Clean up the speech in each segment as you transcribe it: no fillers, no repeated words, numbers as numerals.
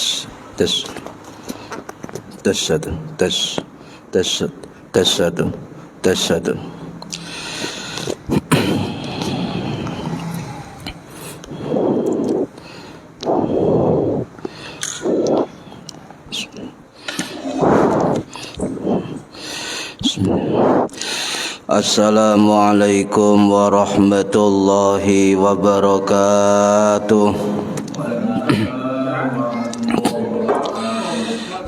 tes tes tes satu tes tes tes satu tes satu. Assalamualaikum warahmatullahi wabarakatuh.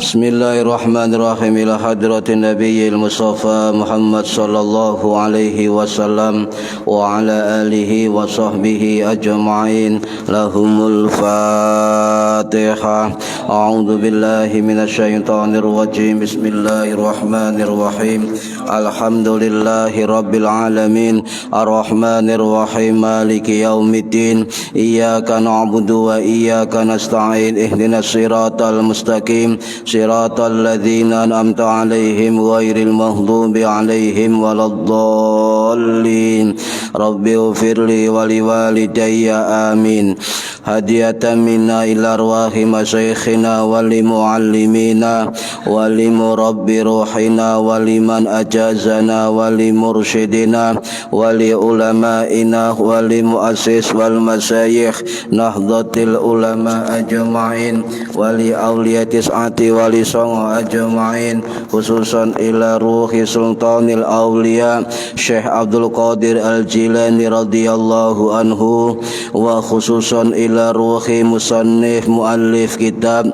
Bismillahirrahmanirrahim. Ila hadratin nabiyil mustafa Muhammad sallallahu alaihi wasallam wa ala alihi wa sahbihi ajma'in. Lahumul Fatihah. A'udzu billahi minasyaitonir rajim. Bismillahirrahmanirrahim. Alhamdulillahi rabbil alamin. Arrahmanir rahim. Maliki yaumiddin. Iyyaka na'budu wa iyyaka nasta'in. Ihdinas siratal mustaqim. Siratal ladzina an'amta 'alaihim ghairil maghdubi 'alaihim waladdallin. Rabbi ighfirli wa liwalidayya amin. Hadiyatan minna ila arwahi masyayikhina wa limuallimina wa limurabbi ruhina wa liman ajazana wa limursyidina wa liulama'ina wa limuassis wal masyayikh nahdlatil ulama ajma'in wa li awliyatis ati wa li songo ajma'in, khususan ila ruhi sultanil awliya Syekh Abdul Qadir Al-Jilani radhiyallahu anhu, wa khususan ila ruhi musannif muallif kitab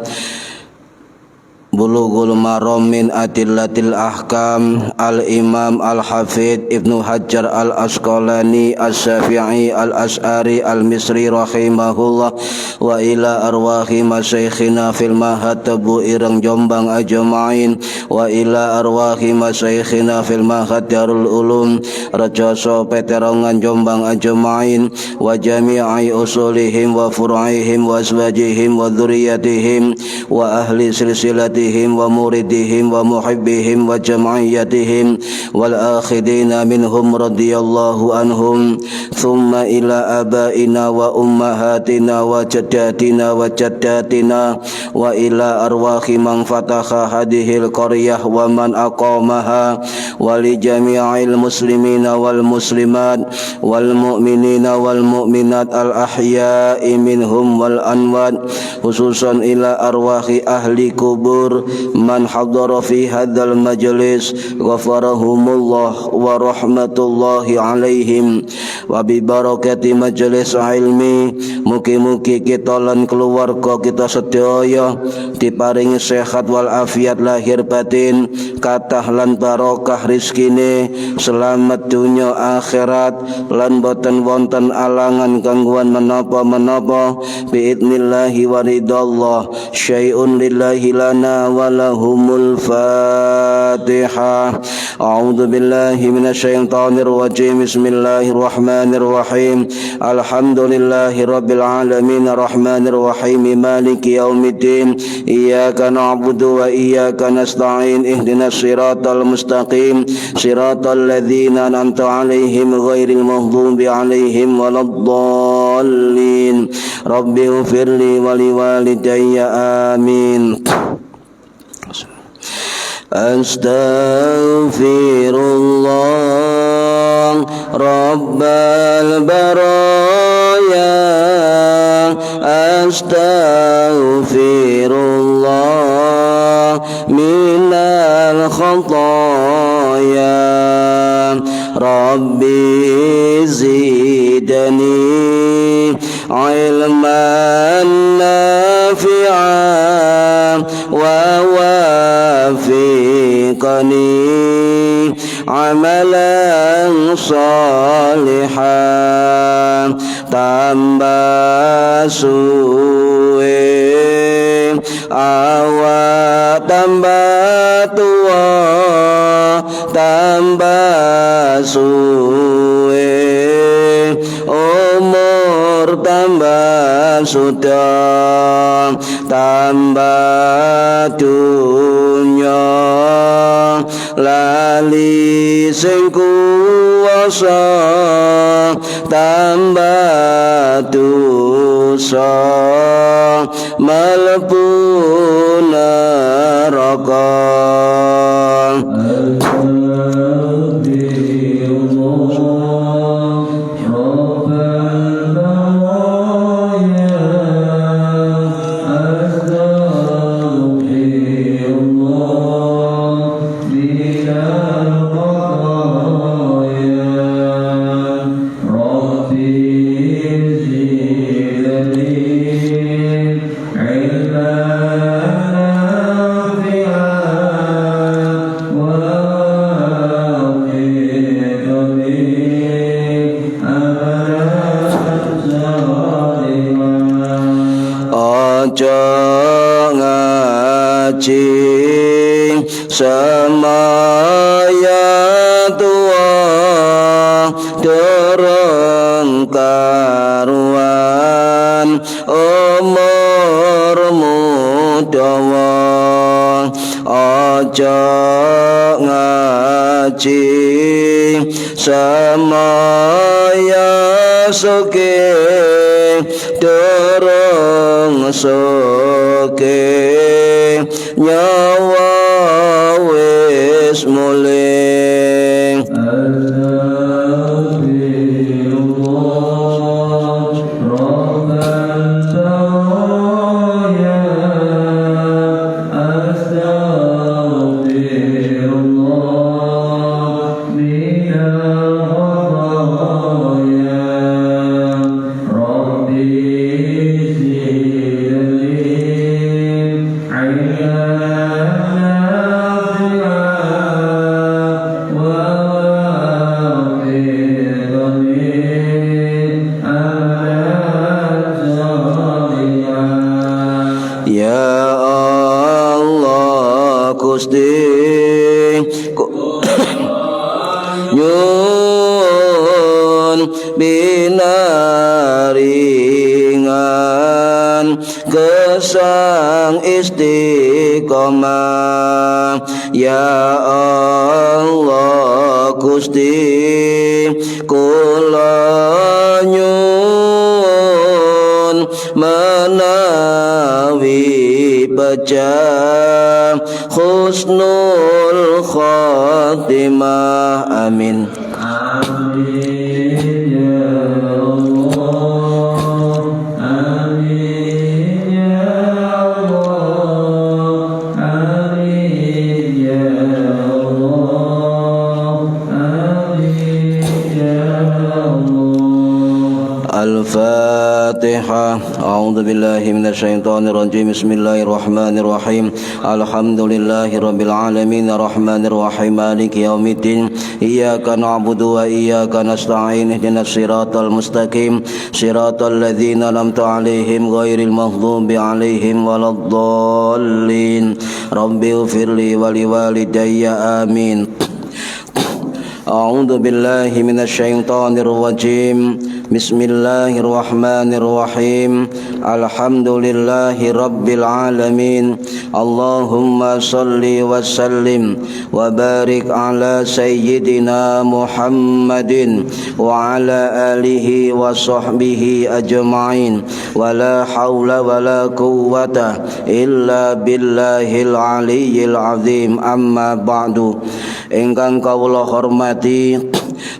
Bulughul Maram min Adillatil Ahkam Al-Imam Al-Hafidh Ibnu Hajar Al-Asqalani As-Syafi'i Al-As'ari Al-Misri rahimahullah, wa ila arwahi masyayikhina fil mahad Tebu Ireng Jombang ajma'in, wa ila arwahi masyayikhina fil mahad Darul Ulum Rejoso Peterongan Jombang ajma'in, wa jami'i usulihim wa furu'ihim wa azwajihim wa dzurriyyatihim wa ahli silsilatihim wa muridihim wa muhibbihim wa jam'iyyatihim wal akhidina minhum radhiyallahu anhum, thumma ila abaina wa ummahatina wa jaddatina wa jaddatina wa ila arwahi man fataha hadhil qaryah wa man aqamaha wa li jami'il muslimina wal muslimat wal mu'minina wal mu'minat al ahya'i minhum wal anwat, khususan ila arwahi ahli kubur man hadara fi hadzal majlis ghafarahumullah wa rahmatullahi alaihim, wa bi barakati majlis ilmi mugi-mugi kita lan keluarga kita sedaya diparingi sehat wal afiat lahir batin, kathah lan barokah rizkine, selamat dunya akhirat lan boten wonten alangan gangguan menapa-menapa biidnillahi wa ridallah. Syai'un lillahi lana wa lahumul Fatihah. A'udzu billahi minasyaitonir rajim. Bismillahirrahmanirrahim. Alhamdulillahi rabbil alamin arrahmanir rahim maliki yaumiddin. Iyyaka na'budu wa iyyaka nasta'in. Ihdinas siratal mustaqim. Siratal ladzina an'amta 'alaihim ghairil maghdubi 'alaihim waladdallin. Rabbi ighfirli wa liwalidayya amin. Astaghfirullah Rabbal baraya, astaghfirullah minal khataya, Rabbi zidni ilman nafi'an wa wafiqni amalan salihan, tambah suwe awak tambah tua, tambah suwe umur tambah sudah, tambah dunya lali sing kuwasa, tambah dosa malebu neraka. Semaya tua dereng karuan umurmu dawa aja ngaji semaya suke dereng suke nyawa wis mulih. Nyun binaringan kesang istiqomah ya Allah Gusti kula nyun menawi pecah husnul khatimah amin. Amin ya Allah, amin ya Allah, amin ya Allah, amin ya Allah. Al-Fatihah. A'udzu billahi minasyaitonir rajim. Bismillahirrahmanirrahim. Alhamdulillahirabbil alamin arrahmanir rahim maliki yaumiddin. Iyyaka na'budu wa iyyaka nasta'in. Ihdinas siratal mustaqim. Siratal ladzina an'amta 'alaihim ghairil maghdubi 'alaihim waladdallin. Rabbighfirli wa liwalidayya amin. A'udzu billahi minasyaitonir rajim. Bismillahirrahmanirrahim. Alhamdulillahi rabbil alamin. Allahumma salli wa sallim wa barik ala sayyidina Muhammadin wa ala alihi wa sahbihi ajma'in. Wa la hawla wa la quwwata illa billahil aliyyil azim. Amma ba'du. Ingkang kawula hormati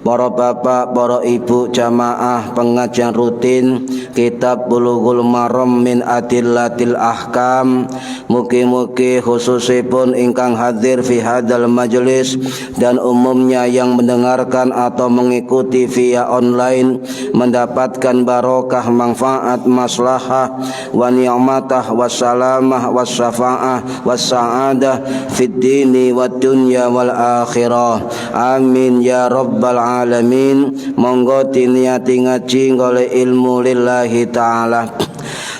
para bapak, para ibu jamaah pengajian rutin Kitab Bulughul Maram min Adillatil Ahkam. Mugi-mugi khususipun ingkang hadir fi hadal majlis dan umumnya yang mendengarkan atau mengikuti via online mendapatkan barokah, manfaat, maslahah, wa ni'matah, wassalamah, wassafa'ah, wassa'adah fid dini wad dunya wal akhirah. Amin ya rabbal alamin. Monggo tiniati ngaji golek ilmu lillahi ta'ala.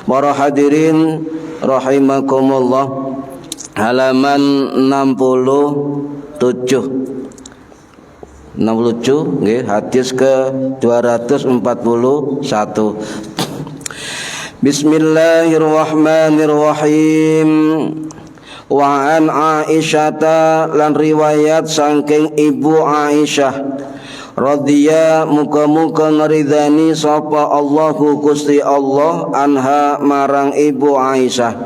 Para hadirin rahimakumullah, halaman 67 nggih, hadis ke 241. Bismillahirrahmanirrahim. Wa an Aisyata, lan riwayat saking Ibu Aisyah Radhiya muga-muga ngridani sapa Allahu Gusti Allah anha marang Ibu Aisyah.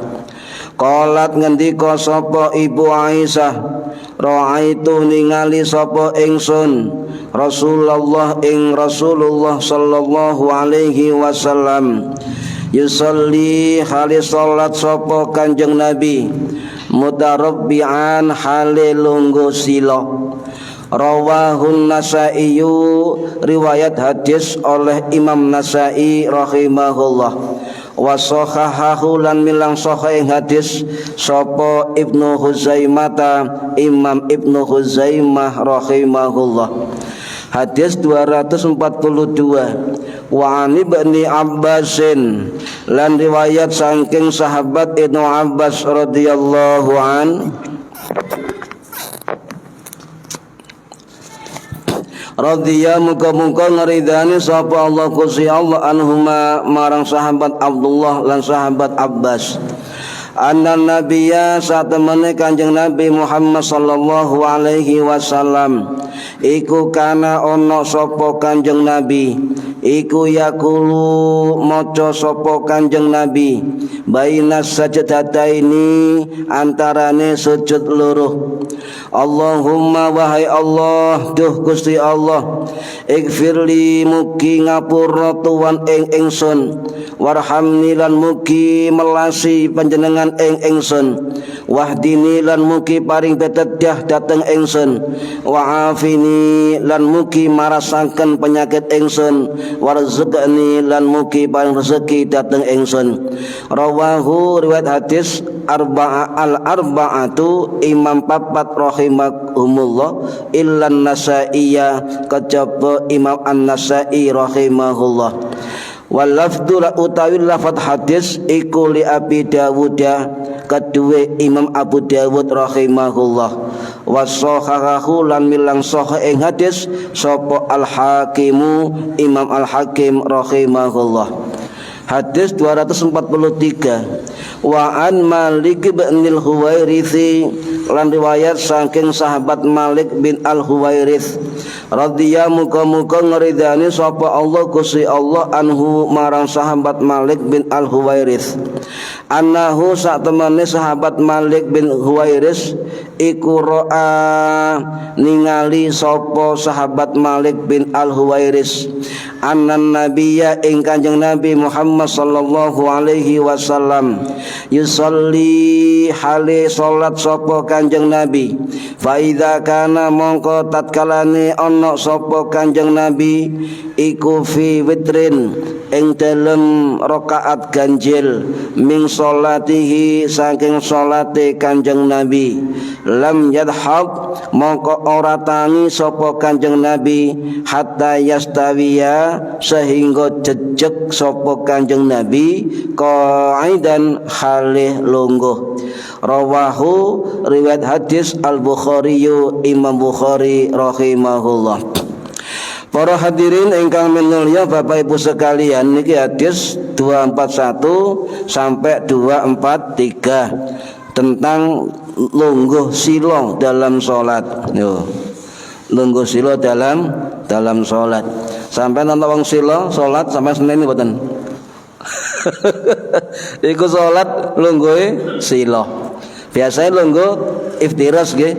Qalat ngendika sapa Ibu Aisyah, ra'aitu ningali sapa ingsun Rasulullah ing Rasulullah sallallahu alaihi wasallam yusolli hale salat sapa Kanjeng Nabi mutarabbi'an hale lungguh sila. Rawahun Nasaiyu, riwayat hadis oleh Imam Nasai rahimahullah. Wa sahahahu lan milang sahih hadis sapa Ibnu Huzaimah, Imam Ibnu Huzaimah rahimahullah. Hadis 242. Wa ani Ibnu Abbasin, lan riwayat saking sahabat Ibnu Abbas radhiyallahu an, radhiya muga-muga ngridani sapa Allah Gusti Allah anhuma marang sahabat Abdullah lan sahabat Abbas. Anna nabiyya satemene Kanjeng Nabi Muhammad sallallahu alaihi wasallam iku kana ana sapa Kanjeng Nabi iku yaqulu maca sapa Kanjeng Nabi bainas sajdataini antarane sujud loro. Allahumma wahai Allah, duh Gusti Allah, ighfirli mugi ngapura tuwan ing ingsun, warhamni lan mugi melasi panjenengan ing ingsun, wahdini lan mugi paring pitedah dhateng ingsun, wa'afini lan mugi marasaken penyakit ingsun, warzuqni lan mugi paring rezeki dhateng ingsun. Rawahu riwayat hadis al-arba'atu Imam papat rahimahumullah illan Nasaiyya kejaba Imam An-Nasai rahimahullah. Wal lafdhu utawi lafadz hadis iku li Abi Dawud kedue Imam Abu Dawud rahimahullah. Wasahahahu lan milang sahih ing hadis sapa Al-Hakimu Imam Al-Hakim rahimahullah. Hadis 243. Wa an Malik bin Al-Huwairits, lan riwayat saking sahabat Malik bin Al-Huwairits radhiyallahu muga-muga ngridani sapa Allah Gusti Allah anhu marang sahabat Malik bin Al-Huwairits. Annahu satemene sahabat Malik bin Huwairits iku ro'a ningali sapa sahabat Malik bin Al-Huwairits annan nabiyya ing Kanjeng Nabi Muhammad sallallahu alaihi wasallam yusolli hale salat sapa Kanjeng Nabi fa idza kana mongko tatkalane ana sapa Kanjeng Nabi iku fi witrin ing dalem rakaat ganjil ming salatihi saking salate Kanjeng Nabi lam yadhab mongko ora tangi sapa Kanjeng Nabi hatta yastawiya sehingga jejeg sapa Kanjeng Nabi qaidan halih lungguh. Rawahu riwayat hadis Al-Bukhari Imam Bukhari rahimahullah. Para hadirin ingkang minulya Bapak Ibu sekalian, niki hadis 241 sampai 243 tentang lungguh sila dalam salat. Yo. Lungguh sila dalam salat. Sampai nonton wong sila salat sampai Senin mboten. Iku salat lungguhe sila. Biasanya lungguh iftiras nggih,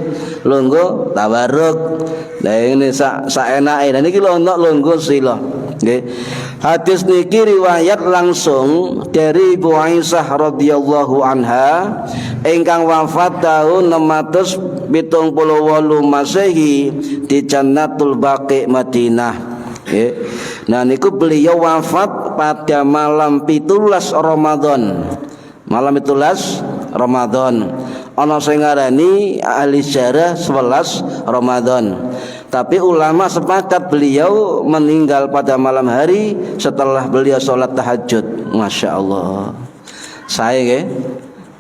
lungguh tabarruk. Lah ini saenake. Dan niki lungguh sila. Nggih. Hadis niki riwayat langsung dari Ibu Aisyah radhiyallahu anha ingkang wafat tahun 678 Masehi di Jannatul Baqi Madinah. Nggih. Nah niku beliau wafat pada malam 17 Ramadan. Malam 17 Ramadan. Ana sing ngarani ahli sejarah 11 Ramadan. Tapi ulama sepakat beliau meninggal pada malam hari setelah beliau sholat tahajud. Masya Allah. Saya nggih,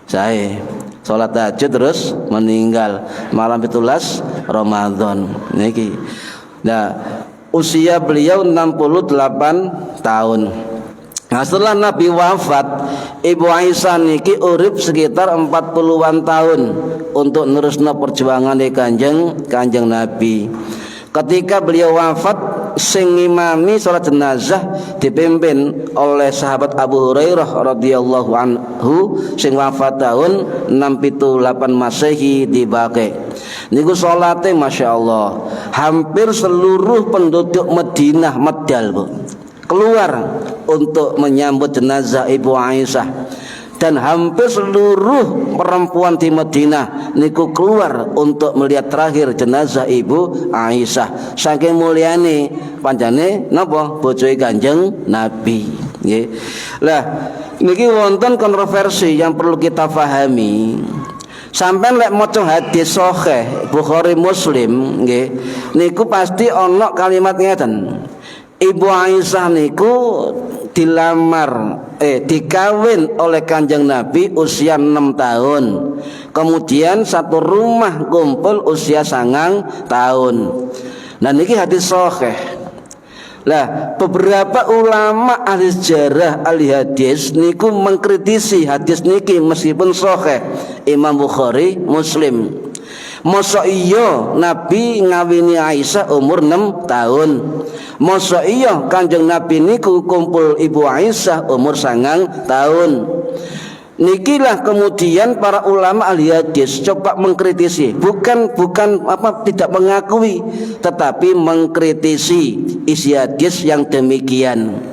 saya sholat tahajud terus meninggal malam 17 Ramadan. Niki. Nah, usia beliau 68 tahun. Nah, setelah Nabi wafat, Ibu Aisyah niki urip sekitar 40-an tahun untuk nerusna perjuangan di Kanjeng Nabi. Ketika beliau wafat, sing ngimami salat jenazah dipimpin oleh sahabat Abu Hurairah radhiyallahu anhu sing wafat tahun 678 Masehi di Baqi. Niku salate masyaallah, hampir seluruh penduduk Madinah medal, Bu, keluar untuk menyambut jenazah Ibu Aisyah. Dan hampir seluruh perempuan di Madinah niku keluar untuk melihat terakhir jenazah Ibu Aisyah. Saking mulyane panjane napa bojoe Kanjeng Nabi, nggih. Lah niki wonten kontroversi yang perlu kita pahami. Sampeyan lek maca hadis sahih Bukhari Muslim nggih, niku pasti ana kalimat ngeten. Ibu Aisyah niku dikawin oleh Kanjeng Nabi usia 6 tahun. Kemudian satu rumah kumpul usia 9 tahun. Nah niki hadis sahih. Lah beberapa ulama ahli sejarah ahli hadis niku mengkritisi hadis niki meskipun sahih Imam Bukhari Muslim. Masa iya Nabi ngawini Aisyah umur 6 tahun. Masa iya Kanjeng Nabi niku kumpul Ibu Aisyah umur 9 tahun. Nikilah kemudian para ulama ahli hadis coba mengkritisi, bukan tidak mengakui, tetapi mengkritisi isi hadis yang demikian.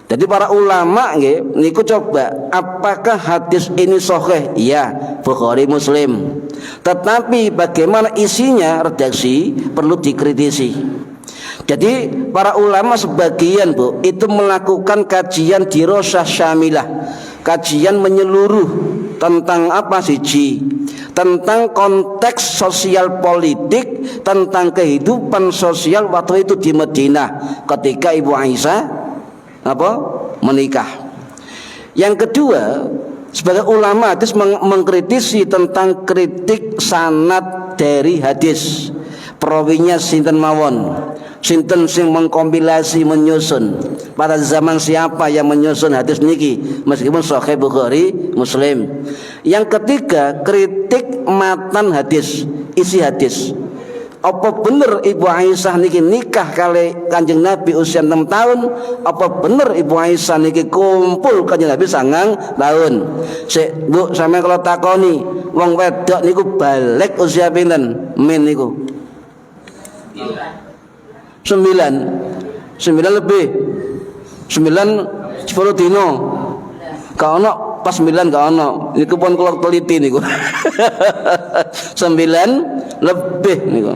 Jadi para ulama nggih niku coba apakah hadis ini sahih? Iya, Bukhari Muslim. Tetapi bagaimana isinya redaksi perlu dikritisi. Jadi para ulama sebagian, Bu, itu melakukan kajian dirasah syamilah, kajian menyeluruh tentang apa siji? Tentang konteks sosial politik, tentang kehidupan sosial waktu itu di Madinah ketika Ibu Aisyah menikah. Yang kedua, sebagai ulama hadis mengkritisi tentang kritik sanad dari hadis. Perawinya sinten mawon, sinten sing mengkompilasi menyusun, pada zaman siapa yang menyusun hadis niki meskipun sahih Bukhari Muslim. Yang ketiga, kritik matan hadis, isi hadis. Apa bener Ibu Aisyah niki nikah kali Kanjeng Nabi usia 6 tahun? Apa bener Ibu Aisyah niki kumpul Kanjeng Nabi 9 tahun? Sik, Bu, sampe kalau takoni wong wedok niku balik usia pinten? Min niku 9 lebih 9 10 dino. Ka ono pas 9 ka ono. Niku pun kula teliti niku. 9 lebih niku.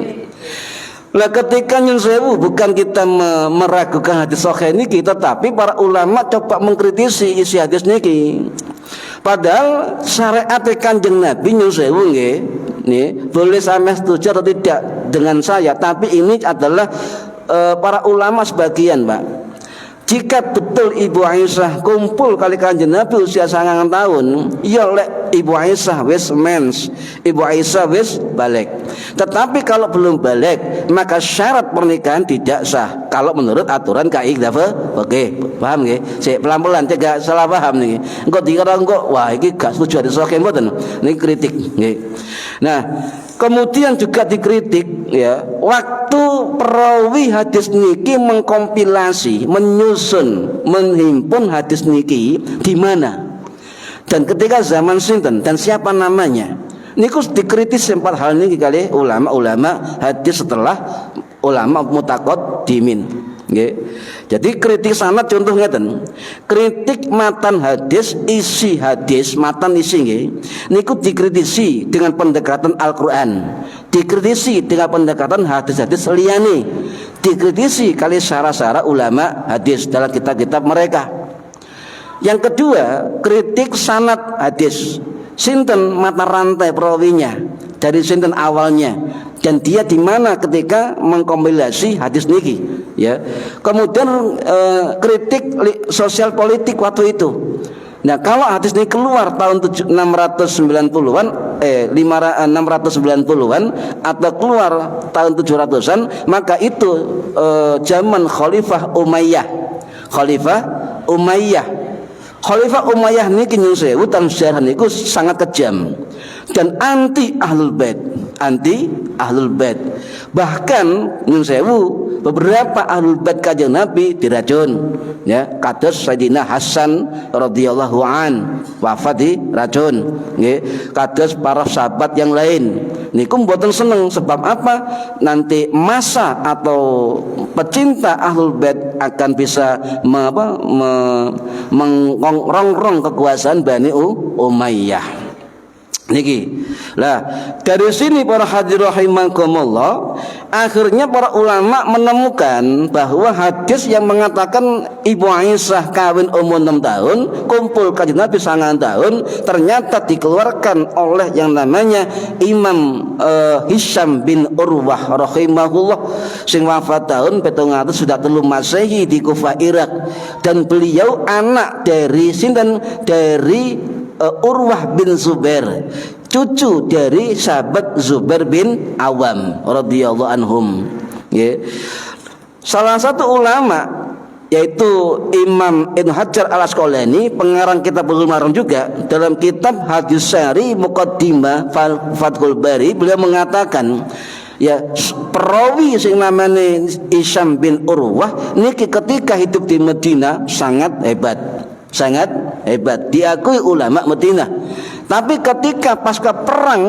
Lah ketika nyun sewu bukan kita meragukan hadis sahih niki, tetapi para ulama coba mengkritisi isi hadis niki. Padahal syariat Kanjeng Nabi nyun sewu nggih, nih boleh sampai setuju atau tidak dengan saya, tapi ini adalah para ulama sebagian, Pak. Jika betul Ibu Aisyah kumpul kali Kanjeng Nabi usia 9 tahun, ya lek Ibu Aisyah wis mens, Ibu Aisyah wis balik. Tetapi kalau belum balik, maka syarat pernikahan tidak sah kalau menurut aturan kaidah. Oke, paham nggih? Sik pelan-pelan cegah salah paham niki. Engko dikira engko wah iki gak setuju hadis sahih mboten. Niki kritik nggih. Nah, kemudian juga dikritik ya, waktu perawi hadis niki mengkompilasi, menyusun, menghimpun hadis niki di mana? Dan ketika zaman sinten dan siapa namanya? Niku dikritis 4 hal niki kali ulama-ulama hadis setelah ulama mutaqaddimin. Nggih. Jadi kritik sanad contoh ngeten. Kritik matan hadis, isi hadis, matan isi nggih. Niku dikritisi dengan pendekatan Al-Qur'an. Dikritisi dengan pendekatan hadis-hadis liyane. Dikritisi kali syarah-syarah ulama hadis dalam kitab-kitab mereka. Yang kedua, kritik sanad hadis. Sinten mata rantai perawinya, dari sinten awalnya, dan dia di mana ketika mengkompilasi hadis niki, ya. Kemudian kritik sosial politik waktu itu. Nah, kalau hadis ini keluar tahun 690-an 690-an atau keluar tahun 700-an, maka itu zaman Khalifah Umayyah. Khalifah Umayyah niki nyun sewu tan sejarah niku sangat kejam dan anti Ahlul Bait, anti ahlul bait. Bahkan nyun sewu beberapa ahlul bait kanjeng Nabi diracun, ya, kados Sayyidina Hasan radhiyallahu an wafat diracun, nggih, kados para sahabat yang lain niku mboten seneng. Sebab apa? Nanti masa atau pecinta ahlul bait akan bisa mengrongrong kekuasaan Bani Umayyah niki. Lah dari sini para hadirin rahimakumullah, akhirnya para ulama menemukan bahwa hadis yang mengatakan Ibu Aisyah kawin umur 6 tahun, kumpul kanjeng Nabi 9 tahun, ternyata dikeluarkan oleh yang namanya Imam Hisham bin Urwah rahimahullah sing wafat tahun 700 sudah 3 Masehi di Kufah Irak, dan beliau anak dari sinten, dari Urwah bin Zubair, cucu dari sahabat Zubair bin Awam radhiyallahu anhum, ya. Salah satu ulama yaitu Imam Ibnu Hajar Al Asqalani, pengarang kitab Bulughul Maram juga, dalam kitab Hadis Syari Muqaddimah Fathul Bari, beliau mengatakan, ya, perawi sing namanya Hisham bin Urwah niki ketika hidup di Madinah sangat hebat, diakui ulama Madinah. Tapi ketika pasca perang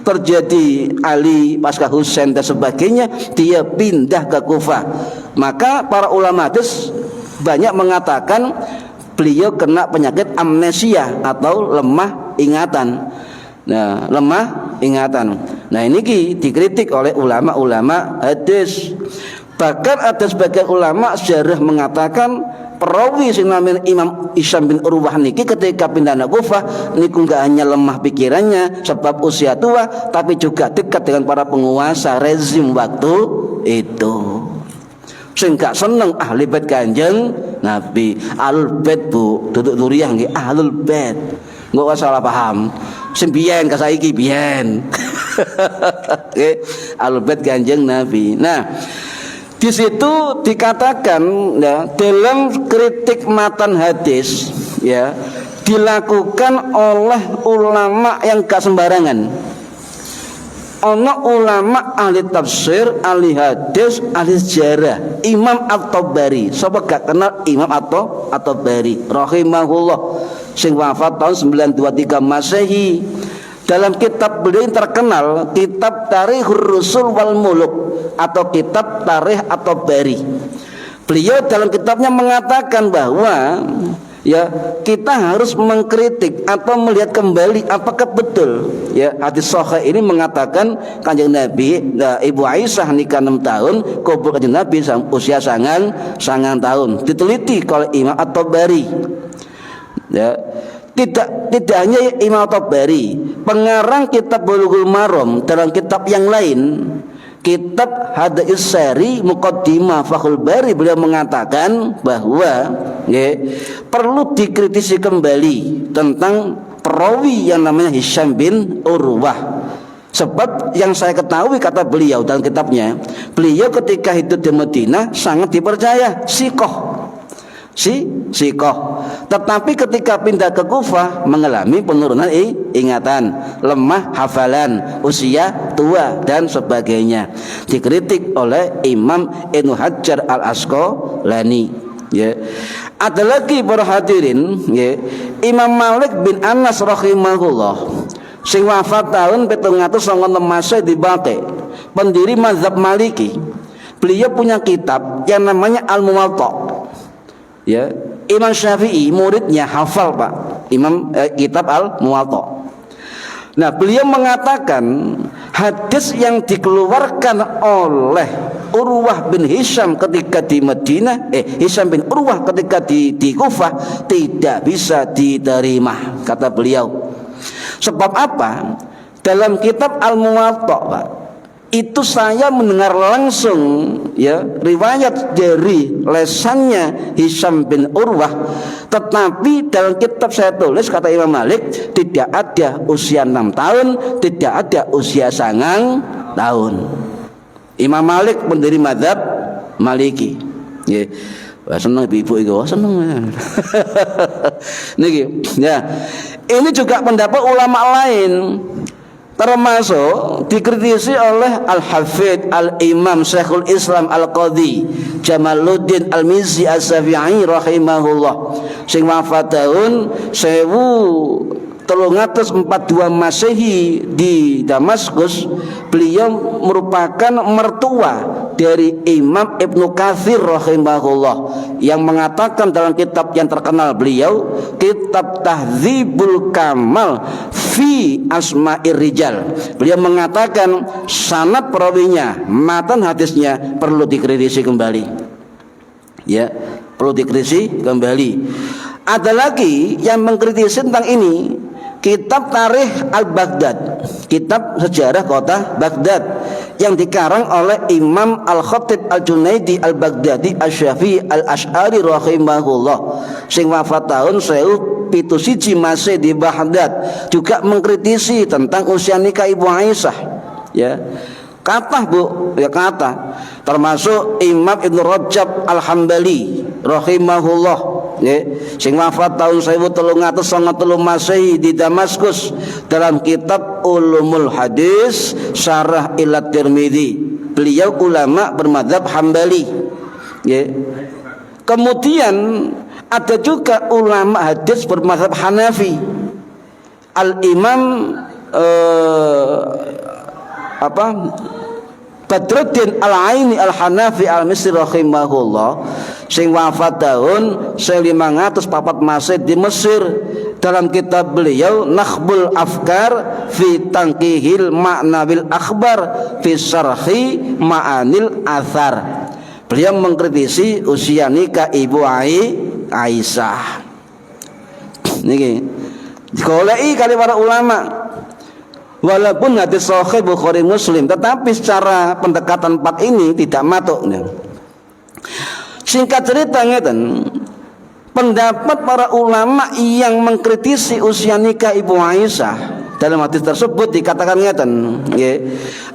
terjadi Ali, pasca Husain dan sebagainya, dia pindah ke Kufah. Maka para ulama hadis banyak mengatakan beliau kena penyakit amnesia atau lemah ingatan. Nah, ini dikritik oleh ulama-ulama hadis. Bahkan ada sebagian ulama sejarah mengatakan perawi sing namanya Imam Hisham bin Urwah niki ketika pindah ke Kufah niku enggak hanya lemah pikirannya sebab usia tua, tapi juga dekat dengan para penguasa rezim waktu itu. Sing gak seneng ahli bait Kanjeng Nabi. Ahlul bait Bu, duduk duriah nggih ahlul bait. Enggak salah paham. Sing biyen ka saiki biyen. Nggih, ahlul bait Kanjeng Nabi. Nah, di situ dikatakan, ya, dalam kritik matan hadis, ya, dilakukan oleh ulama yang gak sembarangan. Ono ulama ahli tafsir, ahli hadis, ahli sejarah, Imam At-Tabari. Sapa gak kenal Imam At-Tabari rahimahullah sing wafat tahun 923 Masehi. Dalam kitab beliau yang terkenal, kitab Tarikhur Rusul wal Muluk atau kitab Tarikh At-Tabari, beliau dalam kitabnya mengatakan bahwa, ya, kita harus mengkritik atau melihat kembali apakah betul, ya, hadis sahih ini mengatakan Kanjeng Nabi, Ibu Aisyah nikah 6 tahun, kubur Kanjeng Nabi usia 9 tahun. Diteliti oleh Imam At-Tabari, ya. Tidak hanya Imam At-Tabari, pengarang kitab Bulughul Maram dalam kitab yang lain, kitab Hadis Syari Muqaddimah Fathul Bari, beliau mengatakan bahwa, ya, perlu dikritisi kembali tentang perawi yang namanya Hisham bin Urwah. Sebab yang saya ketahui, kata beliau dalam kitabnya, beliau ketika hidup di Madinah sangat dipercaya, sikoh. Tetapi ketika pindah ke Kufah mengalami penurunan ingatan, lemah hafalan, usia tua dan sebagainya. Dikritik oleh Imam Ibnu Hajar Al Asqalani, ya. Ada lagi para hadirin, ya, Imam Malik bin Anas rahimahullah sing wafat tahun 796 Masehi di Baqi, pendiri mazhab Maliki. Beliau punya kitab yang namanya Al-Muwatta. Ya, Imam Syafi'i muridnya hafal, Pak, kitab Al-Muwatta. Nah, beliau mengatakan hadis yang dikeluarkan oleh Urwah bin Hisham ketika di Madinah, Hisham bin Urwah ketika di Kufah tidak bisa diterima, kata beliau. Sebab apa? Dalam kitab Al-Muwatta, Pak, itu saya mendengar langsung, ya, riwayat dari lesannya Hisham bin Urwah. Tetapi dalam kitab saya tulis, kata Imam Malik, tidak ada usia 6 tahun, tidak ada usia 9 tahun. Imam Malik pendiri mazhab Maliki, ya. Wah, seneng ibu itu, seneng. Niki, ya. Ini juga pendapat ulama lain. termasuk dikritisi oleh Al-Hafidh Al-Imam Syekhul Islam Al-Qadhi Jamaluddin Al-Mizzi As-Syafi'i rahimahullah sing wafat tahun 1342 Masehi di Damaskus. Beliau merupakan mertua dari Imam Ibnu Katsir rahimahullah yang mengatakan dalam kitab yang terkenal beliau, Kitab Tahdzibul Kamal fi Asma'ir Rijal, beliau mengatakan sanad perawinya, matan hadisnya perlu dikritisi kembali. Ya, perlu dikritisi kembali. Ada lagi yang mengkritisi tentang ini, kitab Tarikh Al-Baghdad, kitab sejarah kota Baghdad yang dikarang oleh Imam Al-Khatib Al-Junaidi Al-Baghdadi Asy-Syafi'i Al-Asy'ari rahimahullah sing wafat tahun 1701 Masehi di Baghdad, juga mengkritisi tentang usia nikah Ibu Aisyah. Ya, kata Bu, ya kata, termasuk Imam Ibnu Rajab Al-Hambali rahimahullah, ya, sing wafat tahun 1393 Masehi di Damaskus dalam kitab Ulumul Hadis Syarah ila Tirmidzi. Beliau ulama bermadzhab Hambali, ya. Kemudian ada juga ulama hadis bermadzhab Hanafi, Al-Imam Badruddin Al-Aini Al-Hanafi Al-Misri rahimahullah sing wafat tahun 1504 Masehi di Mesir. Dalam kitab beliau Nakhbul Afkar fi Tanqihil Ma'nabil Akhbar fi Syarhi Ma'anil Athar, beliau mengkritisi usia nikah Ibu Aisyah. Niki goleki kali para ulama. Walaupun hadis sahih Bukhari Muslim, tetapi secara pendekatan 4 ini tidak matuk. Singkat cerita ngeten, pendapat para ulama yang mengkritisi usia nikah Ibu Aisyah dalam hadis tersebut dikatakan ngeten, ya,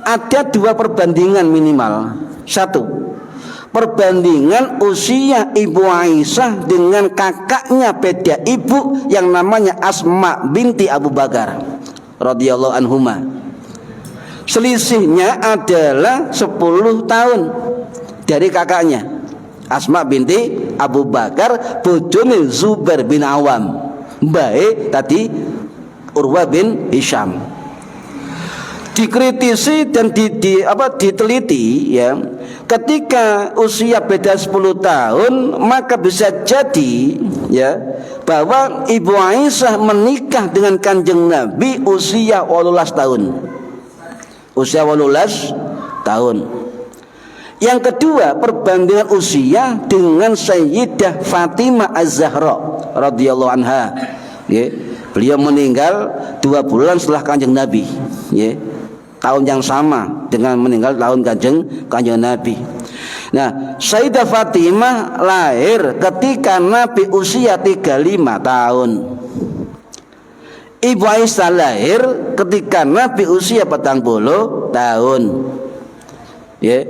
ada 2 perbandingan minimal. 1, perbandingan usia Ibu Aisyah dengan kakaknya beda ibu yang namanya Asma binti Abu Bakar radhiyallahu anhuma. Selisihnya adalah 10 tahun dari kakaknya Asma binti Abu Bakar, bojone Zubair bin Awam, baik tadi Urwah bin Hisham. Dikritisi dan diteliti, ya, ketika usia beda 10 tahun maka bisa jadi, ya, bahwa Ibu Aisyah menikah dengan Kanjeng Nabi usia 18 tahun. Usia 18 tahun. Yang kedua, perbandingan usia dengan Sayyidah Fatimah Az-Zahra radhiyallahu anha, ya. Beliau meninggal 2 bulan setelah Kanjeng Nabi, ya. Tahun yang sama dengan meninggal tahun Kanjeng Nabi. Nah, Sayyidah Fatimah lahir ketika Nabi usia 35 tahun. Ibu Aisyah lahir ketika Nabi usia 40 tahun. Ya.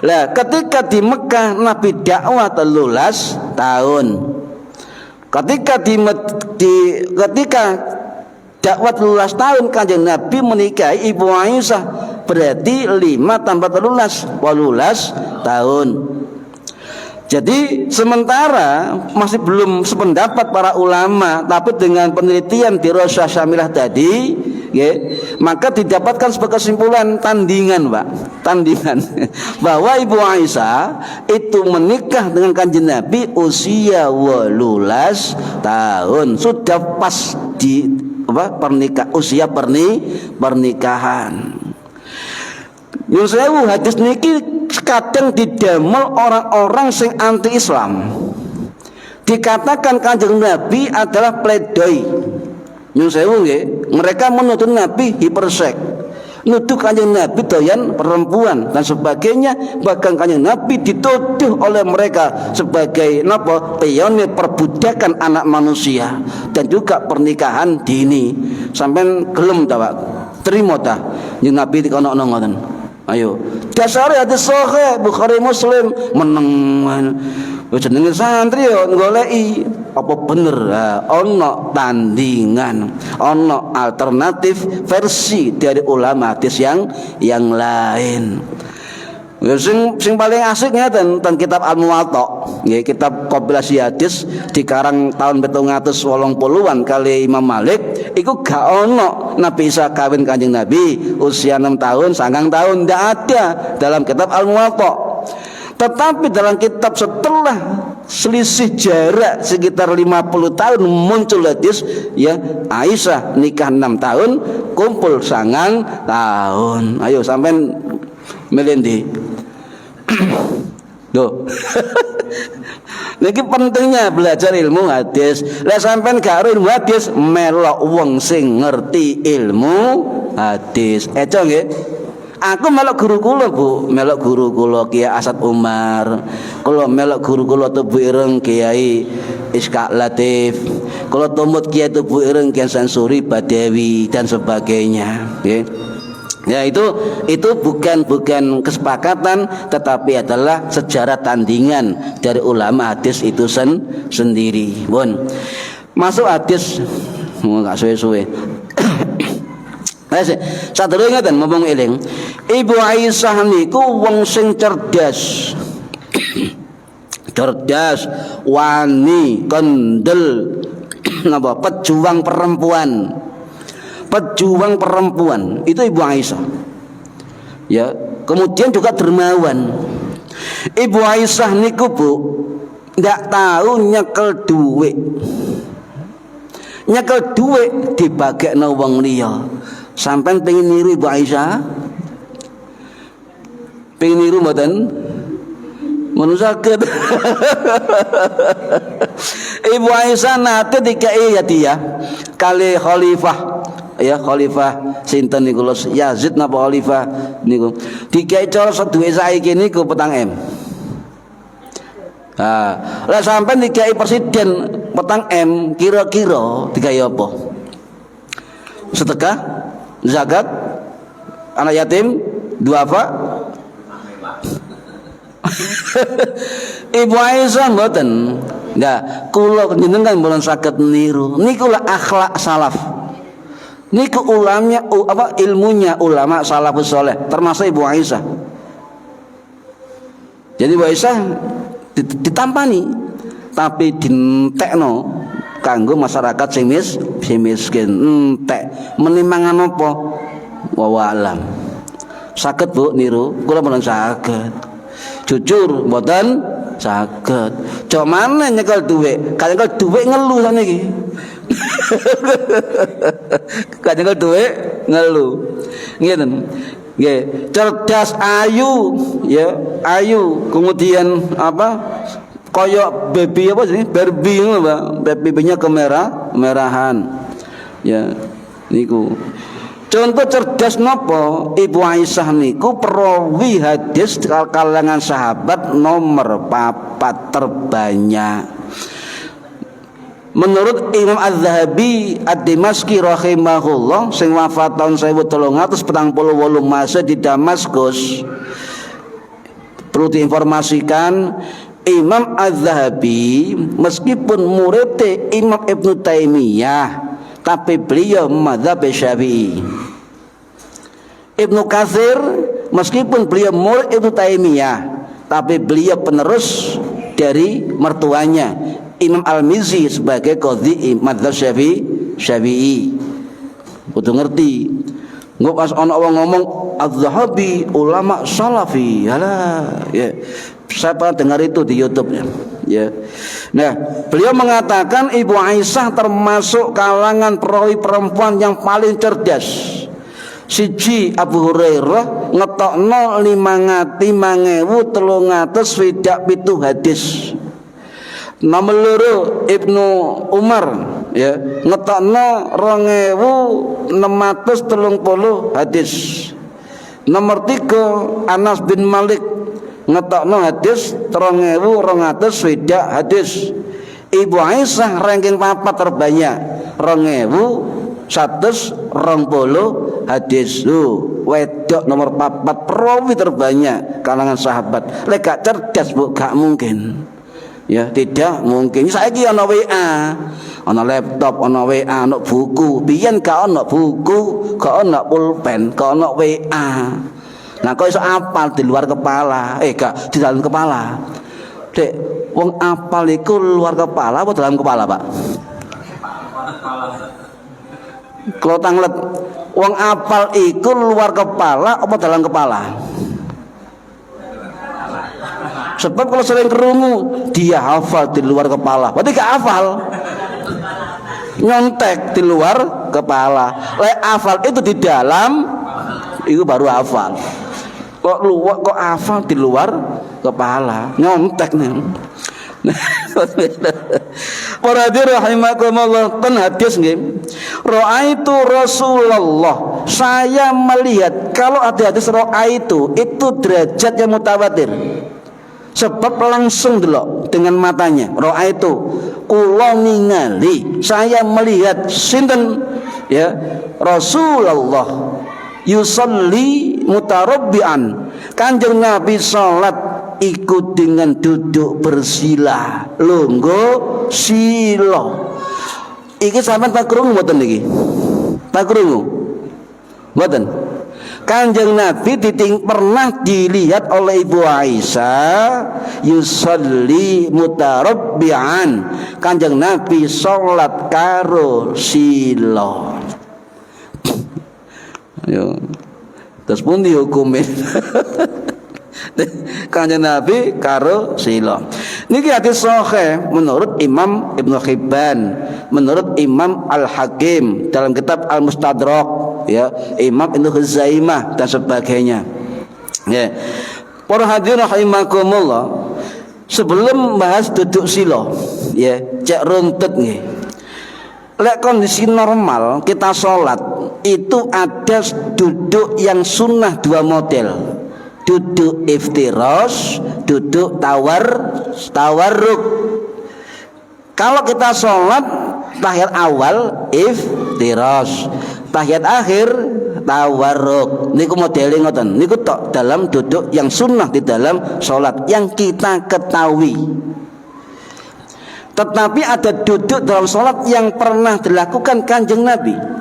Lah, ketika di Mekah Nabi dakwah 13 tahun. Ketika dakwah 13 tahun Kanjeng Nabi menikahi Ibu Aisyah, berarti 5 tambah 13 tahun. Jadi sementara masih belum sependapat para ulama, tapi dengan penelitian di Rosyah Syamilah tadi, ya, maka didapatkan sebuah kesimpulan tandingan, Pak, tandingan bahwa Ibu Aisyah itu menikah dengan Kanjeng Nabi usia 18 tahun, sudah pas di usia pernikahan. Yang saya hadis niki kadang didamel orang-orang sing anti Islam. Dikatakan Kanjeng Nabi adalah pledoi. Yang saya mereka menuduh Nabi hiperseks, nuduh Kanjeng Nabi doyan perempuan dan sebagainya. Bahkan Kanjeng Nabi dituduh oleh mereka sebagai pionir perbudakan anak manusia dan juga pernikahan dini. Sampai gelem ta, Pak? Terima ta? Yang Nabi dikono-ono ngoten. Ayo, dasar hadis sahih Bukhari Muslim meneng. Jenenge santri yo goleki apa bener ono tandingan, ono alternatif versi dari ulama hadis yang lain. Sing paling asik ngeten tentang kitab Al-Muwatta, nggih, kitab kompilasi hadis dikarang tahun 780-an kali Imam Malik. Iku gak ono Nabi Isa kawin Kanjeng Nabi usia 6 tahun, 9 tahun, ndak ada dalam kitab Al-Muwatta. Tetapi dalam kitab setelah selisih jarak sekitar 50 tahun muncul hadis ya Aisyah nikah 6 tahun, kumpul 9 tahun. Ayo sampean melendi. Loh. Niki pentingnya belajar ilmu hadis. Lah sampean gak ilmu hadis melok wong sing ngerti ilmu hadis. Eco nggih. Aku melok guru kula, Bu. Melok guru kula Kiai Asad Umar. Kula melok guru kula Tubu Ireng Kiai Iskak Latif. Kula tumut Kiai Tubu Ireng Kiai Sansuri Badawi dan sebagainya, nggih. Ya itu bukan kesepakatan, tetapi adalah sejarah tandingan dari ulama hadis itu sendiri. Bon. Masuk hadis enggak suwe-suwe. Sadurunge ngeten mumpung eling. Ibu Aisyah niku wong sing cerdas. Cerdas, wani, kendel, napa pejuang perempuan. Pejuang perempuan itu Ibu Aisyah. Ya, kemudian juga dermawan. Ibu Aisyah niku, Bu, ndak tahu nyekel duit. Nyekel duit dibagekno wong liya. Sampai pengen niru Ibu Aisyah? Pengen niru mboten? Mun saged. Ibu Aisyah nate dikai hadiah kali khalifah. Ya khalifah sinten niku Yazid napa khalifah niku. Dikai cara seduwe saiki niku 4 M. Lah sampai dikai presiden 4 M kira-kira dikai apa? Sedekah? Zakat, anak yatim, duafa. Ibu Aisyah mboten. Nah, kula jenengan mboten saged niru. Niku lah akhlak salaf. Niku ulamanya ilmunya ulama salafus saleh, termasuk Ibu Aisyah. Jadi Ibu Aisyah ditampani tapi dientekno kanggo masyarakat sing miskin. Entek menimangan apa? Wa alam. Saged Bu niru, kula mboten saged. Jujur mboten saged. Cok maneh nyekel dhuwit, kan nyekel dhuwit ngelu saniki. Kan nyekel dhuwit ngelu. Ngeten. Nggih, cerdas, ayu, ya, ayu. Kemudian apa? Koyok baby apa sih? Barbie ngono, Pak. Baby-nya kemerahan. Ya, niku. Contoh cerdas napa? Ibu Aisyah niku perawi hadis kalangan sahabat nomor 4 terbanyak. Menurut Imam Az-Zahabi Ad-Dimashqi rahimahullah sing wafat tahun 1348 Masih di Damaskus. Perlu diinformasikan Imam Az-Zahabi meskipun murid Imam Ibnu Taimiyah, tapi beliau mazhab Syafi'i. Ibnu Katsir meskipun beliau murid Ibnu Taimiyah, tapi beliau penerus dari mertuanya Imam Al-Mizzi sebagai qadhi mazhab Syafi'i. Kudu ngerti. Engko pas ana wong ngomong Az-Zahabi ulama salafi. Alah, ya. Saya pernah dengar itu di YouTube ya. Nah, beliau mengatakan Ibu Aisyah termasuk kalangan perawi perempuan yang paling cerdas. Siji Abu Hurairah ngetokno 5.327 hadis. Nomor loro Ibnu Umar ya ngetokno 2.630 hadis. Nomor 3 Anas bin Malik ngetokno hadis 3.200 hadis. Ibu Aisyah ranking 4 terbanyak 2.120 hadis. Wedok nomor 4 perawi terbanyak kalangan sahabat. Lek gak cerdas Bu gak mungkin. Ya, tidak mungkin. Saiki ana WA, ana laptop, ana WA, ana buku. Biyen gak ana buku, gak ana pulpen, gak ana WA. Nah, kok iso apal di luar kepala? Gak di dalam kepala. Dek, wong apal iku luar kepala apa dalam kepala, Pak? Kalau tanglet, wong apal iku luar kepala apa dalam kepala? Sebab kalau sering kerungu dia hafal di luar kepala, berarti gak hafal. Nyontek di luar kepala. Lek hafal itu di dalam, itu baru hafal. Kok hafal di luar kepala, nyontek nih. Para hadirin rahimakumullah, ten hadis nggih. Ra'aitu Rasulullah, saya melihat. Kalau ada hadis ra'aitu itu derajat yang mutawatir. Sebab langsung delok dengan matanya. Ra'aitu, kula ningali, saya melihat sinten ya Rasulullah yusalli mutarabbian. Kanjeng Nabi salat ikut dengan duduk bersila, lungguh sila. Iki sampean tak krungu mboten niki? Tak krungu? Mboten. Kanjeng Nabi pernah dilihat oleh Ibu Aisyah yusalli mutarabbian. Kanjeng Nabi salat karo sila. Yo. Terus pun dihukumin. Kanjeng Nabi karo sila. Niki hadis sahih menurut Imam Ibnu Hibban, menurut Imam Al-Hakim dalam kitab Al-Mustadrak, ya, Imam Ibnu Khuzaimah dan sebagainya. Ya. Para hadirin rahimakumullah, sebelum bahas duduk sila, ya, cek runtut nggih. Lek kondisi normal kita sholat itu ada duduk yang sunnah dua model. Duduk iftiras, duduk tawarruk. Kalau kita sholat tahiyat awal iftiras, tahiyat akhir tawarruk. Niku modelnya ngoten. Niku tok dalam duduk yang sunnah di dalam sholat yang kita ketahui. Tetapi ada duduk dalam sholat yang pernah dilakukan Kanjeng Nabi.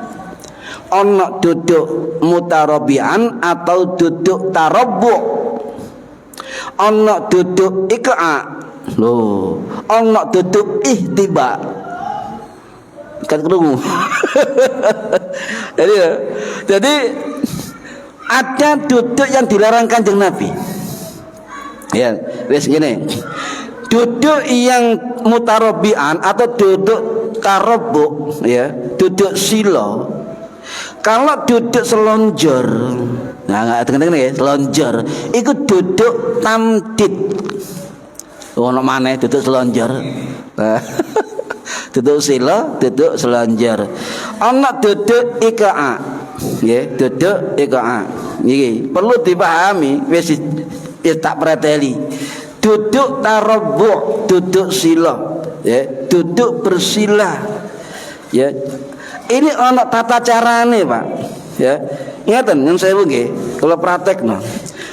Ono duduk mutarabian atau duduk tarabbu. Ono duduk iqa. Loh, ono duduk ihtiba. Kan krungu. Jadi ada duduk yang dilarang Kanjeng Nabi. Ya, wis ngene. Duduk yang mutarabian atau duduk tarabbu, ya, duduk sila. Kalau duduk selonjor, nah nggak dengar ya, selonjor, itu duduk tamdid. Ono maneh duduk selonjor, duduk sila, duduk selonjor. Ono duduk ikaa, ya, duduk ikaa. Ini perlu dipahami, wis tak preteli. Duduk tarabbu, duduk sila, ya, duduk bersila, ya. Ini ono tata carane, Pak. Ya. Ngeten yang saya nggih, kula praktekno.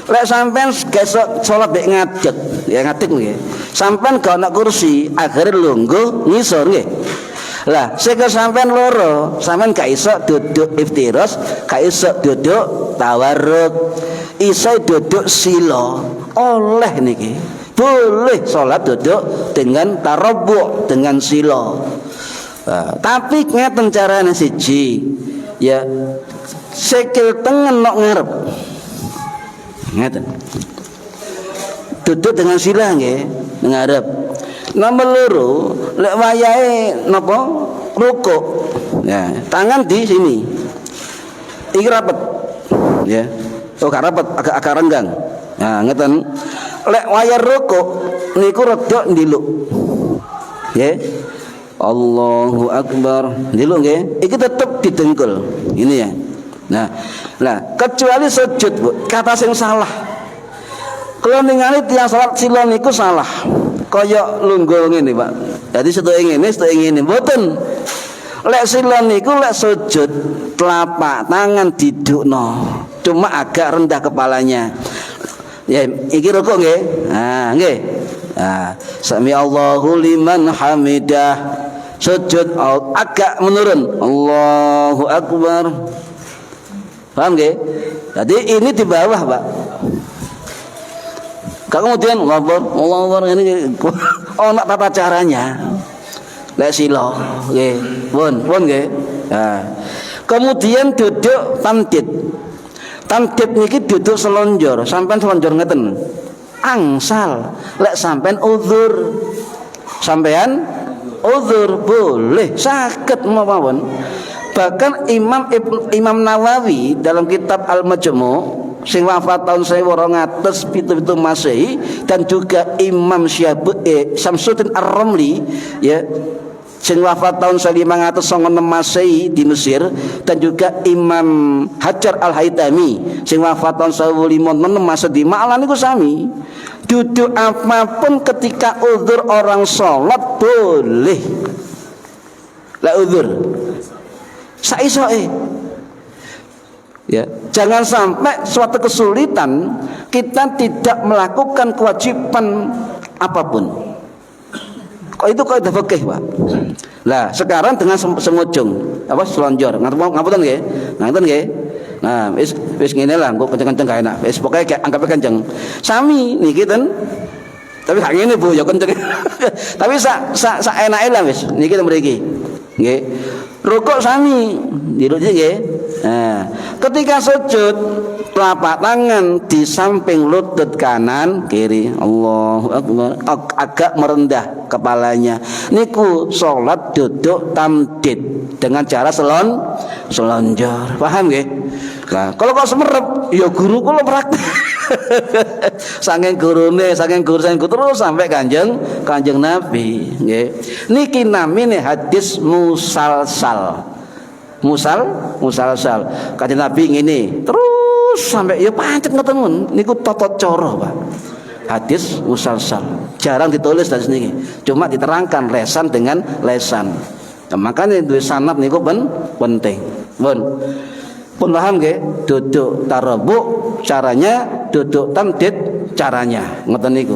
Lek sampean gesok salat mek ngadeg, ya ngadeg nggih. Sampean gak ono kursi, akhire lungguh ngisor nggih. Lah, sing sampean loro, sampean gak iso duduk iftiras, gak iso duduk tawarruk. Iso duduk sila. Oleh niki. Boleh salat duduk dengan tarabbu, dengan sila. Tapi ngeten carane siji, ya, sikil tengen nok ngarep, ngeten, duduk dengan sila nggih ngarep. Nomor loro, lek wayahe napa rukuk, ya, tangan di sini, iki rapet, ya, oh gak rapet, agak renggang, nah ngeten. Lek wayah rukuk niku rada ndiluk, ya. Allahu Akbar. Dulu nggih, iki tetep didengkul. Ini ya. Nah, kecuali sujud, Bu. Kata sing salah. Kalau ningali tiyang salat sila niku salah. Kaya lungguh ngene, Pak. Dadi setuke ngene, mboten. Lek sila niku lek sujud telapak tangan didukno. Cuma agak rendah kepalanya. Ya, iki rukuk nggih. Nah, nggih. Sami Allahu liman hamidah. Sujud agak menurun. Allahu Akbar. Paham nggih? Jadi ini di bawah, Pak. Kemudian Allahu Akbar ini nak tata caranya. Lek sila nggih. Pun nggih. Kemudian duduk tamdid. Tamdid niki duduk selonjor, sampean selonjor ngeten. Angsal, lek sampean uzur. Sampean uzur boleh saged mawon. Bahkan Imam Nawawi dalam kitab Al-Majmu' sing wafat tahun 1277 Masehi dan juga Imam Syamsuddin Ar-Ramli ya sing wafat tahun 1596 Masehi di Mesir dan juga Imam Hajar Al-Haytami sing wafat tahun 1506 Masehi di Ma'lan niku sami. Duduk apapun ketika uzur orang sholat boleh. Lah uzur saisoe. Ya, jangan sampai suatu kesulitan kita tidak melakukan kewajiban apapun. Kok itu kaidah fikih, Pak. Lah, sekarang dengan sengujung apa selonjor. Ngapunten nggih? Ngapunten nggih? Nah, wis ngene lah, engko kenceng-kenceng gak enak. Wis pokoke anggape kenceng. Sami niki ten. Tapi gak ngene Bu, ya kenceng. Tapi sak enake lah wis. Niki ten mriki. Nggih. Rukuk sami, dirukuk nggih. Nah, ketika sujud telapak tangan di samping lutut kanan kiri. Allahu Akbar. Agak merendah kepalanya. Niku salat duduk tamdid dengan cara selonjor. Paham nggih? Nah, kalau kok semerep, ya guru kula praktek. Saking gurune terus sampai Kanjeng Nabi, nggih. Niki namine hadis musalsal. Musalsal. Kanjeng Nabi ngene, terus sampai ya pancet ngoten niku tata cara, Pak. Hadis musalsal. Jarang ditulis dari sini. Cuma diterangkan lesan dengan lesan. Nah, makanya duwe sanad niku penting. Pun paham nggih? Duduk tarabuk caranya, duduk tamdid caranya. Ngoten niku.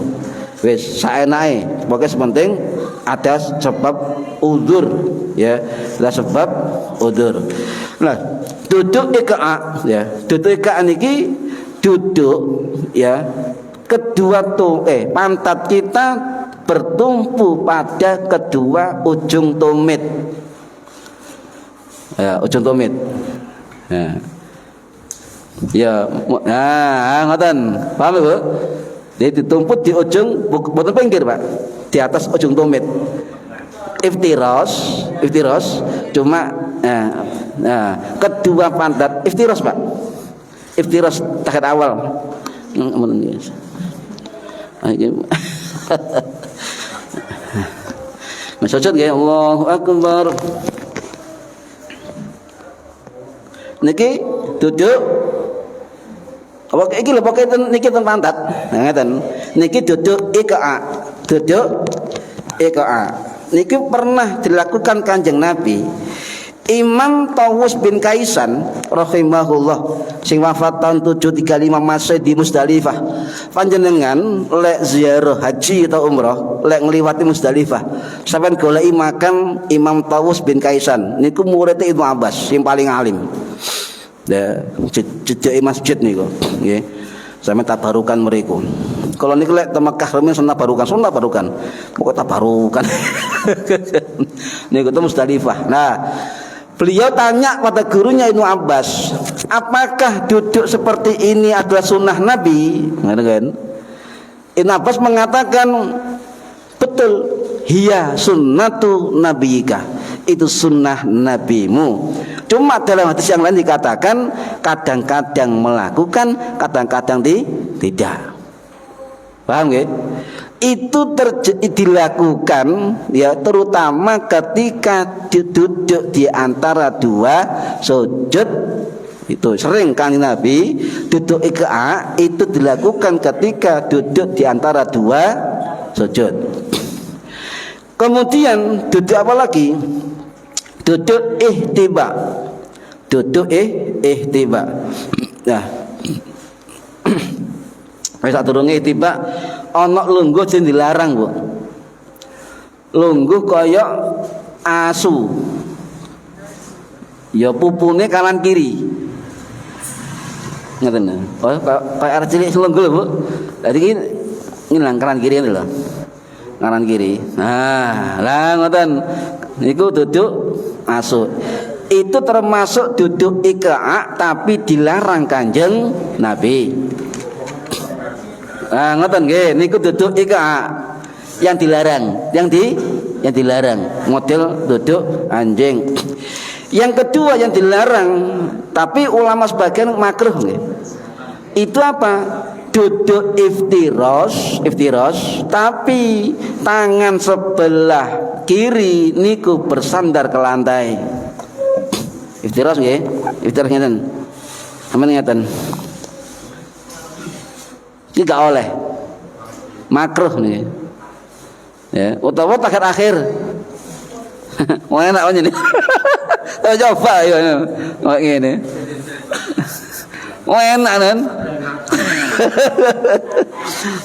Wis saenake, pokoke sepenting ada sebab udzur ya. Ada sebab udzur. Nah, duduk iqa ya. Duduk iqa niki duduk ya. Kedua pantat kita bertumpu pada kedua ujung tumit. Ya, ujung tumit. Ya, ngoten. Paham Bu? Dia ditumput di ujung boten pinggir, Pak. Di atas ujung tumit. Iftiros cuma kedua pantat iftiros, Pak. Iftiros tahap awal. Masujud nggih, Allahu Akbar. Niki duduk apa iki lho pokoke niki ten pantat. Ngeten. Niki duduk iqa. Niki pernah dilakukan Kanjeng Nabi. Imam Tawus bin Kaisan rahimahullah sing wafat tahun 735 Masehi di Musdalifah. Panjenengan lek ziarah haji atau umrah, lek ngliwati Musdalifah, sampeyan goleki makam Imam Tawus bin Kaisan. Niku murid Ibnu Abbas sing paling alim. Ya, cedeke masjid niku, nggih. Sampeyan tabarukan mriku. Kalau niku lek teng Mekah remen sunah barukan. Pokoke tabarukan. Niku teng Musdalifah. Nah, beliau tanya pada gurunya Ibnu Abbas, apakah duduk seperti ini adalah sunnah Nabi? Kan? Ibnu Abbas mengatakan, betul, hiya sunnatu nabiyika, itu sunnah nabimu. Cuma dalam hadis yang lain dikatakan kadang-kadang melakukan, kadang-kadang tidak. Paham nggih? Itu dilakukan ya terutama ketika duduk di antara dua sujud. Itu sering kan Nabi duduk iqa itu dilakukan ketika duduk di antara dua sujud. Kemudian duduk apa lagi? Duduk ihtiba. Duduk ihtiba. Nah, Wis sadurunge itibak ana lungguh sing dilarang, Bu. Lungguh kaya asu. Ya pupune kanan kiri. Ngoten. Oh, kaya arep cilik lungguh, Bu. Dadi iki ngilang kanan kiri lho. Kanan kiri. Nah, lah ngoten. Niku duduk asu. Itu termasuk duduk iqa tapi dilarang Kanjeng Nabi. Nah, ngoten nggih, niku duduk iqa yang dilarang, yang dilarang, model duduk anjing. Yang kedua yang dilarang, tapi ulama sebagian makruh nggih. Itu apa? Duduk iftiros, tapi tangan sebelah kiri niku bersandar ke lantai. Iftiros nggih, iftiros ngeten. Aman ngeten. Ini gak oleh, makruh nih. Ya, utawa takat akhir. Mau enak aja nih. Coba ya, kayak gini. Mau enak kan?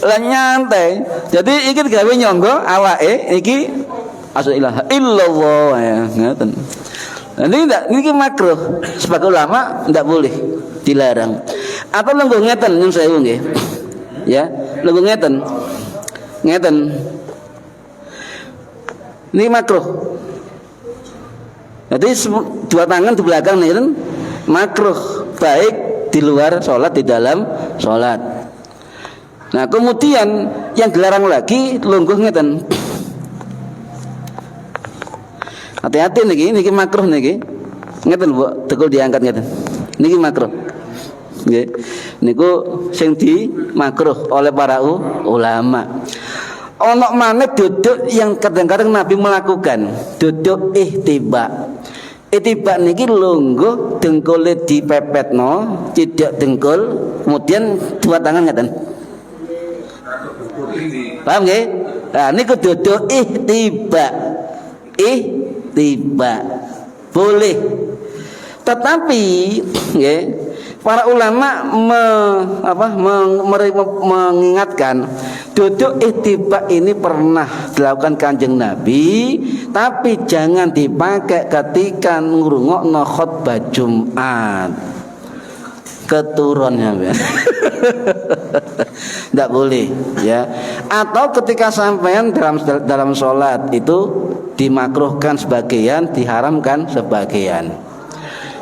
Lah nyantai. Jadi iki gawe nyonggo awake iki asu ilaha illallah ya, ngoten. Ini makruh. Sebagai ulama ndak boleh, dilarang. Atau lungguh ngeten nyun sewu nggih. Ya, lungguh ngeten. Ngeten. Ini makruh. Jadi dua tangan di belakang nih kan makruh, baik di luar sholat, di dalam sholat. Nah kemudian yang dilarang lagi lungguh ngeten. Hati-hati niki makruh niki. Ngeten Bu, tekul diangkat ngeten. Niki makruh. Nggih. Niku sing di makruh oleh para ulama. Ono maneh duduk yang kadang-kadang Nabi melakukan, duduk ihtiba. Ihtiba niki lungguh dengkule dipepetno, tidak dengkul, kemudian dua tangan ngeten. Paham nggih? Nah niku duduk ihtiba. Ihtiba. Boleh. Tetapi nggih, para ulama mengingatkan duduk ihtiba ini pernah dilakukan Kanjeng Nabi, tapi jangan dipakai ketika ngrungokno khutbah Jumat. Keturunnya tidak boleh ya. Atau ketika sampean dalam sholat itu dimakruhkan sebagian, diharamkan sebagian.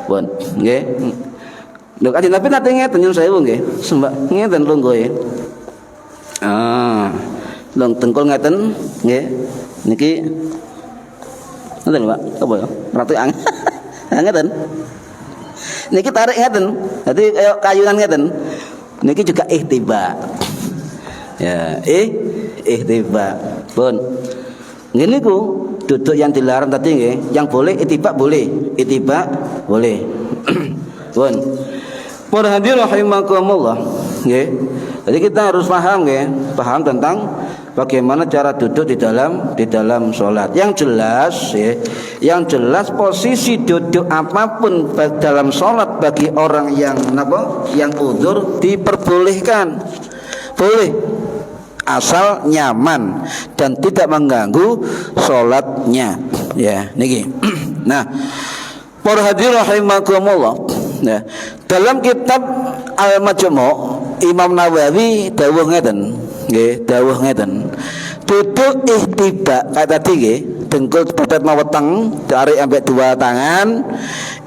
Bon, nggih. Lho Kanjeng Nabi nate ngeten nyun sewu nggih. Sembah ngeten lungguh ya. Long tengkul ngeten nggih. Niki ngeten Pak, apa ya? Ratu ang. Ngeten. Niki tarik ngeten. Dadi kaya kayunan ngeten. Niki juga ihtiba. Ya, ihtiba. Pun. Ngene niku duduk yang dilarang tadi nggih, yang boleh ihtiba boleh. Ihtiba boleh. Pun. Para hadirin rahimakumullah, nggih. Jadi kita harus paham nggih, paham tentang bagaimana cara duduk di dalam sholat. Yang jelas posisi duduk apapun dalam sholat bagi orang yang udzur diperbolehkan, boleh, asal nyaman dan tidak mengganggu sholatnya. Ya, niki. Nah, para hadirin rahimakumullah. Nah, dalam kitab Al-Majmu' Imam Nawawi dawuh ngeten, nggih, dawuh ngeten. Duduk ihtiba kata tadi nggih, dengkul pepet maweteng, tarik ambek dua tangan,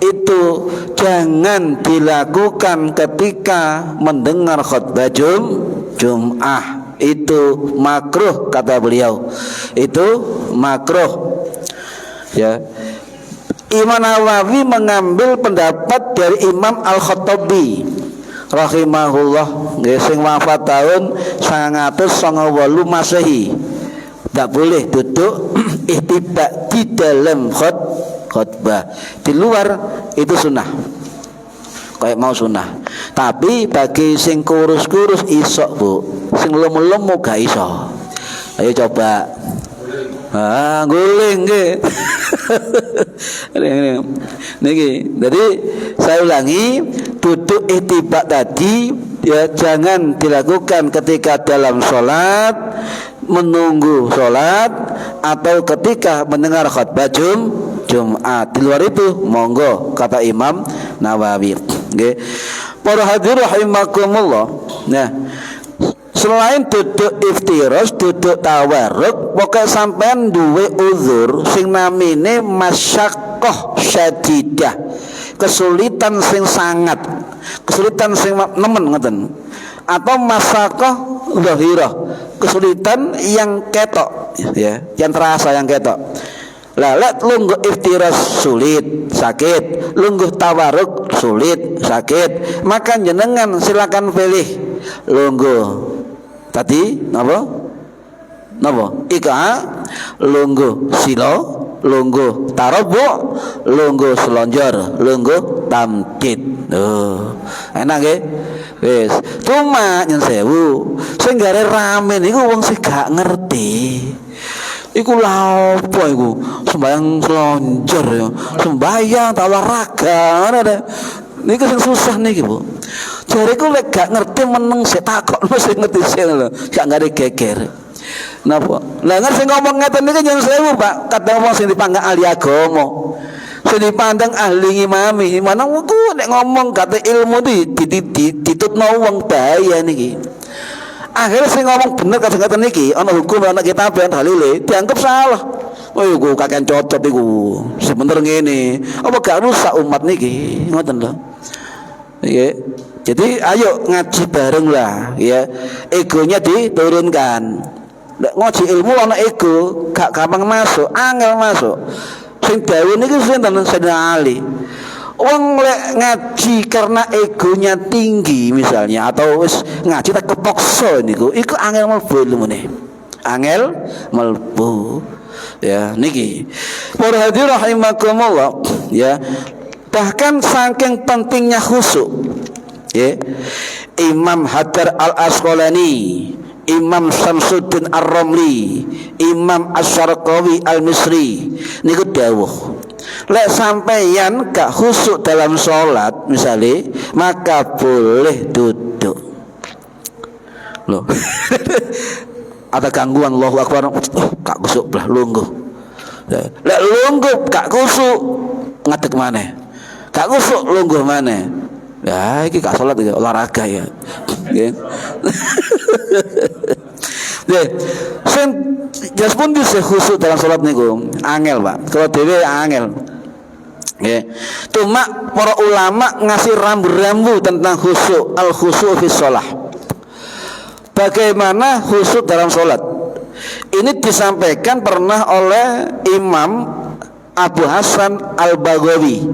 itu jangan dilakukan ketika mendengar khutbah Jum'ah. Itu makruh kata beliau. Itu makruh. Ya. Imam Nawawi mengambil pendapat dari Imam Al-Khattabi rahimahullah, sing wafat tahun 998 Masehi. Tak boleh duduk ihtiba di dalam khutbah. Di luar itu sunnah, kayak mau sunnah. Tapi bagi sing kurus-kurus isok Bu, sing lemu-lemu gak iso. Ayo coba. Guling nggih. Niki, jadi saya ulangi, duduk ihtiba tadi ya jangan dilakukan ketika dalam sholat, menunggu sholat, atau ketika mendengar khutbah Jumat. Di luar itu monggo, kata Imam Nawawi. Nggih. Para hadirin rahimakumullah. Nah, selain duduk iftiras, duduk tawarruk, pokoke sampean duwe uzur sing namine masyaqqah syadidah, kesulitan sing sangat, kesulitan sing nemen ngoten, atau masyaqqah zahirah, kesulitan yang ketok, ya, yang terasa, yang ketok. Lah lek lungguh iftiras sulit, sakit, lungguh tawarruk sulit, sakit, maka jenengan silakan pilih lungguh tadi napa ika, lungguh silo, lungguh tarabbu, lungguh selonjor, lungguh tamkid. Enak nggih. Wis, cuma nyen sewu sing gare rame niku wong sing gak ngerti. Iku lha apa iku? Sembayang selonjor ya. Sembayang tak olahraga ngene. Niku sing susah niki, Bu. Jariku lek gak ngerti meneng sik takokno sing ngerti sik lho. Gak ngare geger. Napa? Lah ngerti sing ngomong ngeten niki nyuwun sewu, Pak. Kadang wong sing dipandang ahli agama. Sing dipandang ahli ngimami, mana ku nek ngomong kate ilmu ditutno wong bahaya niki. Akhirnya sing ngomong bener kadang-kadang niki ana hukum ana kitab dalile dianggap salah. Oh iku kakean cocot iku. Sebener ngene. Apa gak rusak umat niki? Ngoten lho. Nggih. Jadi ayo ngaji bareng lah ya. Egonya diturunkan. Nek ngaji ilmu ana ego, gak gampang masuk, angel masuk. Sing dawuh niki sinten Sayyidina Ali. Wong lek ngaji karena egonya tinggi misalnya, atau wis ngaji tak kepaksa niku, iku angel mlebu ilmune. Angel mlebu. Ya, niki. Para hadirin rahimakumullah, ya. Bahkan saking pentingnya khusyuk. Ya. Imam Hajar Al-Asqalani, Imam Syamsuddin Ar-Ramli, Imam Asy-Syarqawi Al-Misri niku dawuh, lek sampeyan gak khusyuk dalam sholat misalnya, maka boleh duduk. Loh. Ada gangguan, Allahu Akbar, gak khusyuk belah lungguh. Lek lungguh gak khusyuk ngadeg maneh. Gak khusyuk lungguh maneh. Ya iki gak sholat iki, olahraga ya. Nggih. Nggih. Sing jas pun bisa khusyuk dalam sholat niku angel, Pak. Kalau dhewe angel. Nggih. Cuma para ulama ngasih rambu-rambu tentang khusyuk, al-khusyuk fi shalah. Bagaimana khusyuk dalam sholat? Ini disampaikan pernah oleh Imam Abu Hasan Al-Baghawi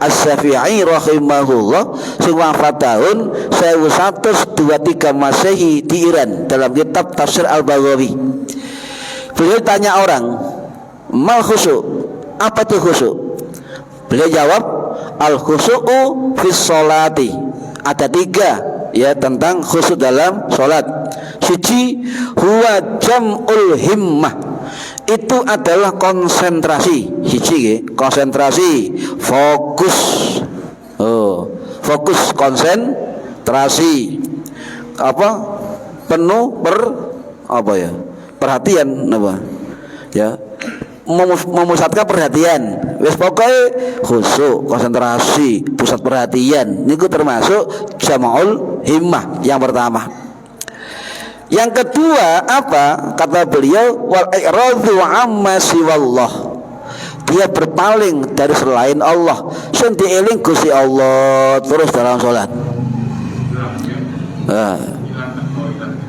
As-Syafi'i rahimahullah, sing wafat tahun 1123 Masehi di Iran, dalam kitab Tafsir Al-Baghawi. Beliau tanya orang, mal khusyuk, apa itu khusyuk? Beliau jawab, al-khusyu'u fis sholati. Ada 3 ya tentang khusyuk dalam sholat. Siji, huwa jam'ul himmah, itu adalah konsentrasi. Siji, konsentrasi, fokus. Fokus, konsentrasi. Apa? Penuh perhatian apa? Ya. Memusatkan perhatian. Wis pokoknya khusyuk, konsentrasi, pusat perhatian. Niku termasuk jam'ul himmah yang pertama. Yang kedua apa? Kata beliau, wal i'radhu amma siwallah. Dia berpaling dari selain Allah. Sing dieling Gusti Allah terus dalam salat.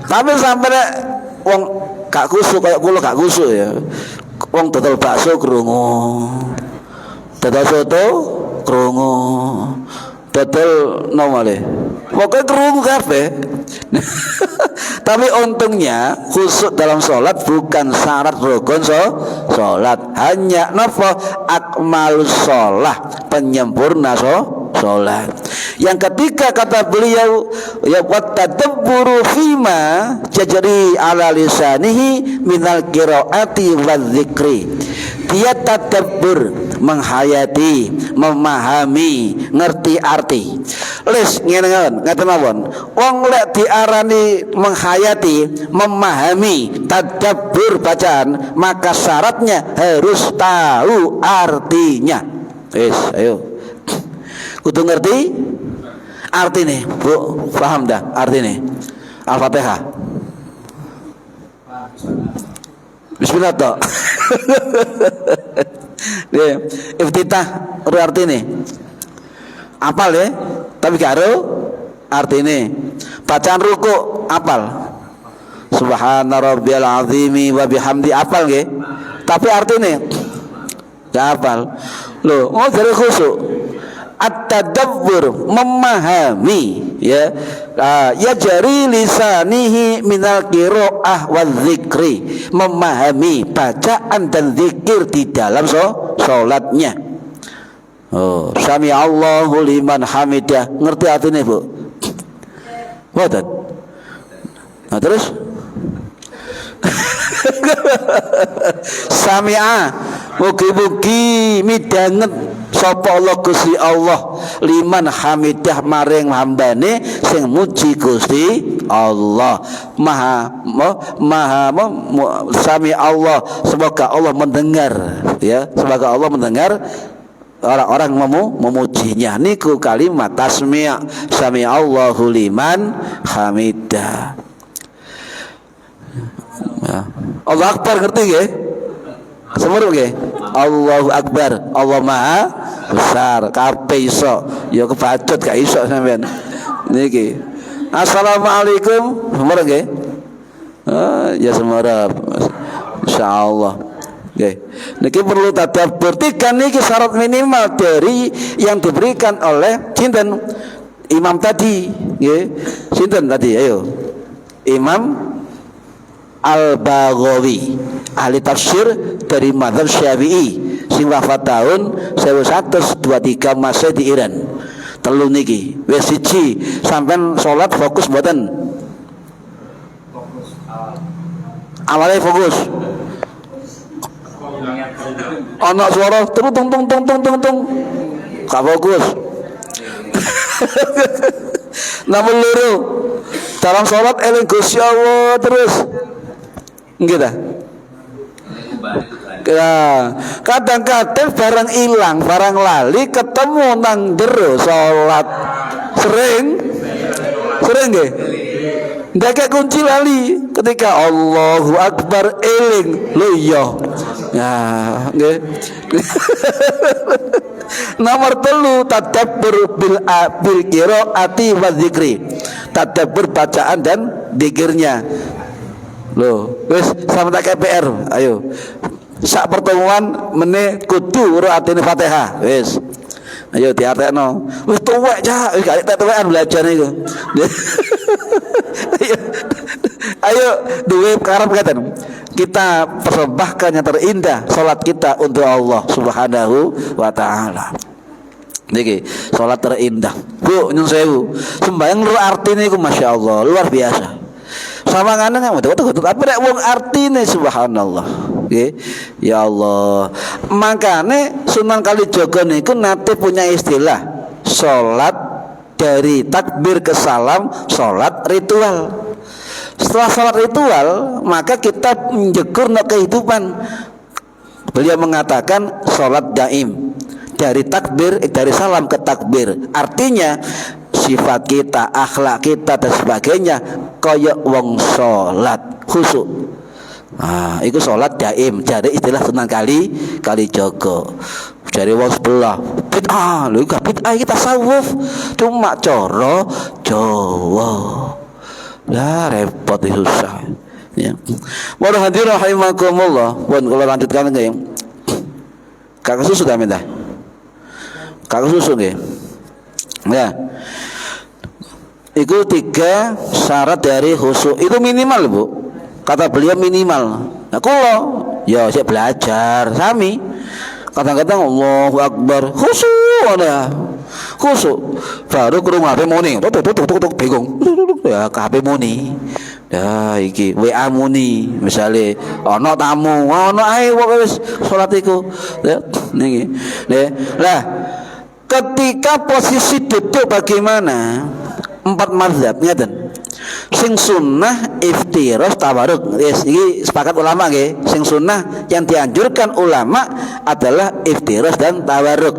Tapi sampai wong gak khusyuk kayak kula gak khusyuk ya. Wong dodol bakso krungu. Dodol soto krungu. Dodol nomale. Pokoknya krungu kabeh. Tapi untungnya khusyuk dalam sholat bukan syarat rukun sholat, hanya nafah akmalus sholat, penyempurna sholat. Yang ketiga kata beliau, ya wattadabburu fima jajri ala lisanihi minal qiraati wadzikri. dia tadabbur, menghayati, memahami, ngerti arti. Les ngene ngaten mawon. Wong lek diarani menghayati, memahami, tadabbur bacaan, maka syaratnya harus tahu artinya. Wis, ayo. Kudu ngerti artine, Bu. Paham dah artine? Al-Fatihah. Bismillah toh. Ya, iftitah artine. Apal ya, tapi karo artine. Bacaan ruku apal. Subhana rabbiyal azimi wa bihamdi apal nggih. Tapi artine gak apal. Loh, oh dari khusyuk. At-tadabbur, memahami ya, ya jari lisanihi minal qiraah wa dzikri, memahami bacaan dan zikir di dalam salatnya. Oh, sami Allahu liman hamidah, ngerti artinya Bu? Mboten. Nah terus sami'a, mugi-mugi midanget sapa Allah Gusti Allah liman hamidah maring hambane sing muji Gusti Allah. Sami Allah, semoga Allah mendengar ya, semoga Allah mendengar orang-orang memujinya. Niku kalimat tasmi' sami Allahu liman hamidah. Allah Akbar ngerti nggih? Semeru nggih? Allahu Akbar, Allah Maha Besar. Kabeh iso, ya kebacut gak iso sampean. Niki. Assalamualaikum, semeru nggih? Ya semeru. Insyaallah. Nggih. Niki perlu tadabbur. Tiga niki syarat minimal dari yang diberikan oleh sinten? Imam tadi, nggih. Sinten tadi? Ayo. Imam Al-Baghawi, ahli tafsir dari mazhab Syafi'i, sing wafat tahun 1123 Masehi di Iran. Telu niki wis siji sampean salat fokus mboten? Awalnya fokus. Ana suara tung tung tung tung tung tung tung. Gak fokus. Namun loro dalam salat eling Gusti Allah terus. Gitu. Kadang-kadang barang hilang, barang lali, ketemu nang jero salat. Sering nggih. Ndak kayak kunci lali ketika Allahu Akbar eling lho iya. Nah, nggih. Nomor 3 tadabbur bil qiraati wa dzikri. Tadabbur bacaan dan zikirnya. Loh, wis sama tak KPR. Ayo. Sak pertemuan meneh kudu ora atine Fatihah. Wis. Ayo diartekno. Wis tuwek cah, wis gak tuwekan belajar iku. Ayo duwe karep katen. Kita persembahkan yang terindah salat kita untuk Allah Subhanahu wa taala. Niki salat terindah. Bu nyun sewu. Sembayang lur artine iku masyaallah, luar biasa. Sama ngana betul tapi nek wong artine subhanallah nggih ya Allah. Makane Sunan Kalijaga niku nate punya istilah salat dari takbir ke salam, salat ritual. Setelah salat ritual maka kita menjegur kehidupan. Beliau mengatakan salat daim dari takbir dari salam ke takbir, artinya sifat kita, akhlak kita dan sebagainya kaya wong salat khusyuk. Nah, itu salat daim dari istilah Sunan Kalijaga. Dari wong sebelah bid'ah, lho gak bid'ah kita tasawuf, cuma cara Jawa. Lah repot susah. Ya. Wa hadirin rahimakumullah. Pun kula lanjutkan nggih. Kakak susu ta minta? Kakak susu nggih. Ya. Itu 3 syarat dari khusyuk. Itu minimal, Bu. Kata beliau minimal. Nah, kula ya saya belajar sami. Kadang-kadang Allahu Akbar khusyuk ada. Khusyuk. Baru krungu HP muni. Tuk bingung. Ya HP muni. Ya iki WA muni. Misale ana tamu, ana ae wis salat iku. Ya niki. Lah ketika posisi duduk bagaimana? 4 mazhab ngeten. Sing sunnah iftiras tawarruk. Yes, ini sepakat ulama nggih. Sing sunnah yang dianjurkan ulama adalah iftiras dan tawarruk.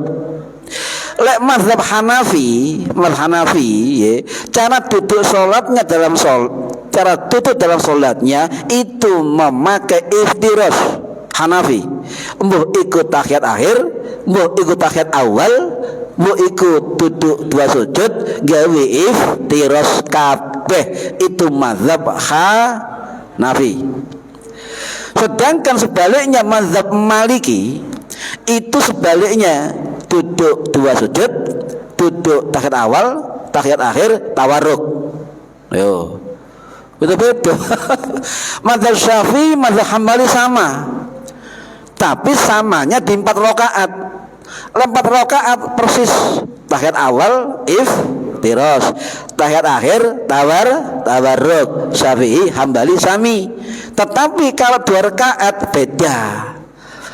Lek mazhab Hanafi ya, cara duduk salatnya cara duduk dalam salatnya itu memakai iftiras. Hanafi. Mbuh ikut tahiyat akhir, mbuh ikut tahiyat awal, mau ikut duduk 2 sujud gawe iftiras kabeh, itu mazhab Hanafi. Sedangkan sebaliknya mazhab Maliki itu sebaliknya, duduk 2 sujud, duduk tahiyat awal, tahiyat akhir, tawarruk. Yo. Beda-beda. Mazhab Syafi'i, mazhab Hambali sama. Tapi samanya di 4 rakaat. 4 rakaat persis. Tahiyat awal iftiras, tahiyat akhir tawarruk. Syafi'i, Hambali sami. Tetapi kalau 2 rakaat beda.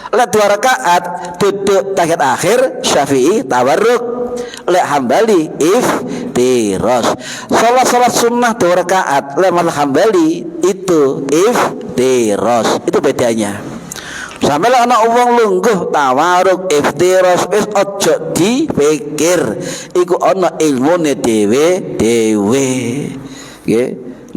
Lek 2 rakaat duduk tahiyat akhir, Syafi'i tawarruk, lek Hambali iftiras. Salat sunnah 2 rakaat, lek Hambali itu iftiras. Itu bedanya. Sampai lah anak wong lungguh tawaruk iftiras wis ojo dipikir iku ana ilmune dhewe nggih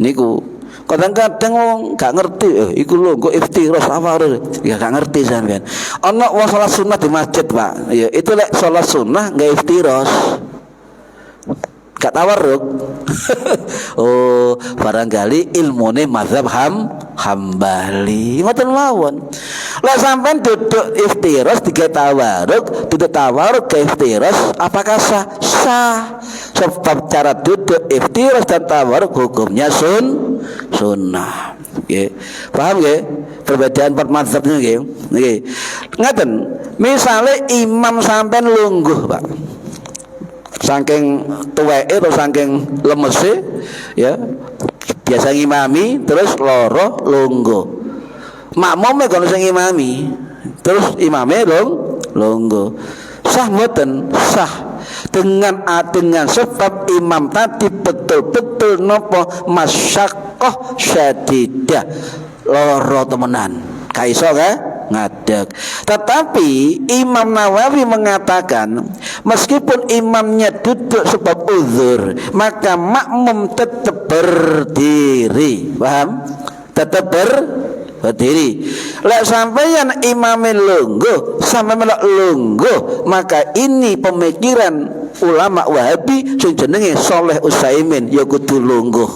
niku. Kadang-kadang wong gak ngerti iku lungguh iftiras tawaruk ya gak ngerti sampean. Ana wong salat sunah di masjid Pak ya itu lek salat sunah gak iftiras gak tawaruk. Oh barangkali ilmune mazhab Hambali ngoten mawon. Lah sampean duduk iftiras tiga tawaruk, duduk tawaruk ke iftiras, apakah sah? Sah. Sebab cara duduk iftiras dan tawaruk hukumnya sunnah. Nggih. Paham nggih? Perbedaan 4 mazhab nggih. Nggih. Ngaten, misale imam sampean lungguh, Pak. Saking tuweke atau saking lemese ya. Biasa ngimami terus loro lungguh. Makmume kono sing imami, terus imame lungguh. Sah mboten? Sah. Dengan sebab imam tadi betul-betul nopo masyaqqah syadidah, loro temenan. Ka iso ngadeg. Tetapi Imam Nawawi mengatakan meskipun imamnya duduk sebab uzur, maka makmum tetap berdiri. Paham? Tetap berdiri. Lek sampeyan imame lungguh, sampai melok lungguh, maka ini pemikiran ulama Wahabi sing jenenge Shalih Utsaimin ya kudu lungguh.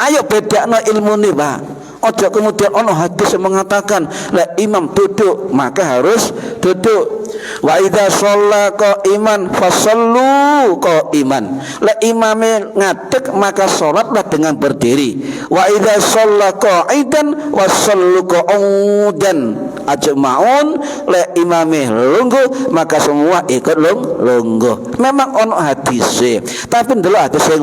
Ayo bedakno ilmune, Pak. Ojo kemudian ono hadis yang mengatakan la imam duduk maka harus duduk. Wa idza shalla qa'iman fasallu qa'iman. La imame ngadeg maka salatlah dengan berdiri. Wa idza shalla qa'idan wasallu qu'udan. Ajma'un la imame lungguh maka semua ikut lungguh. Memang ono hadis tapi ndelok hadis sing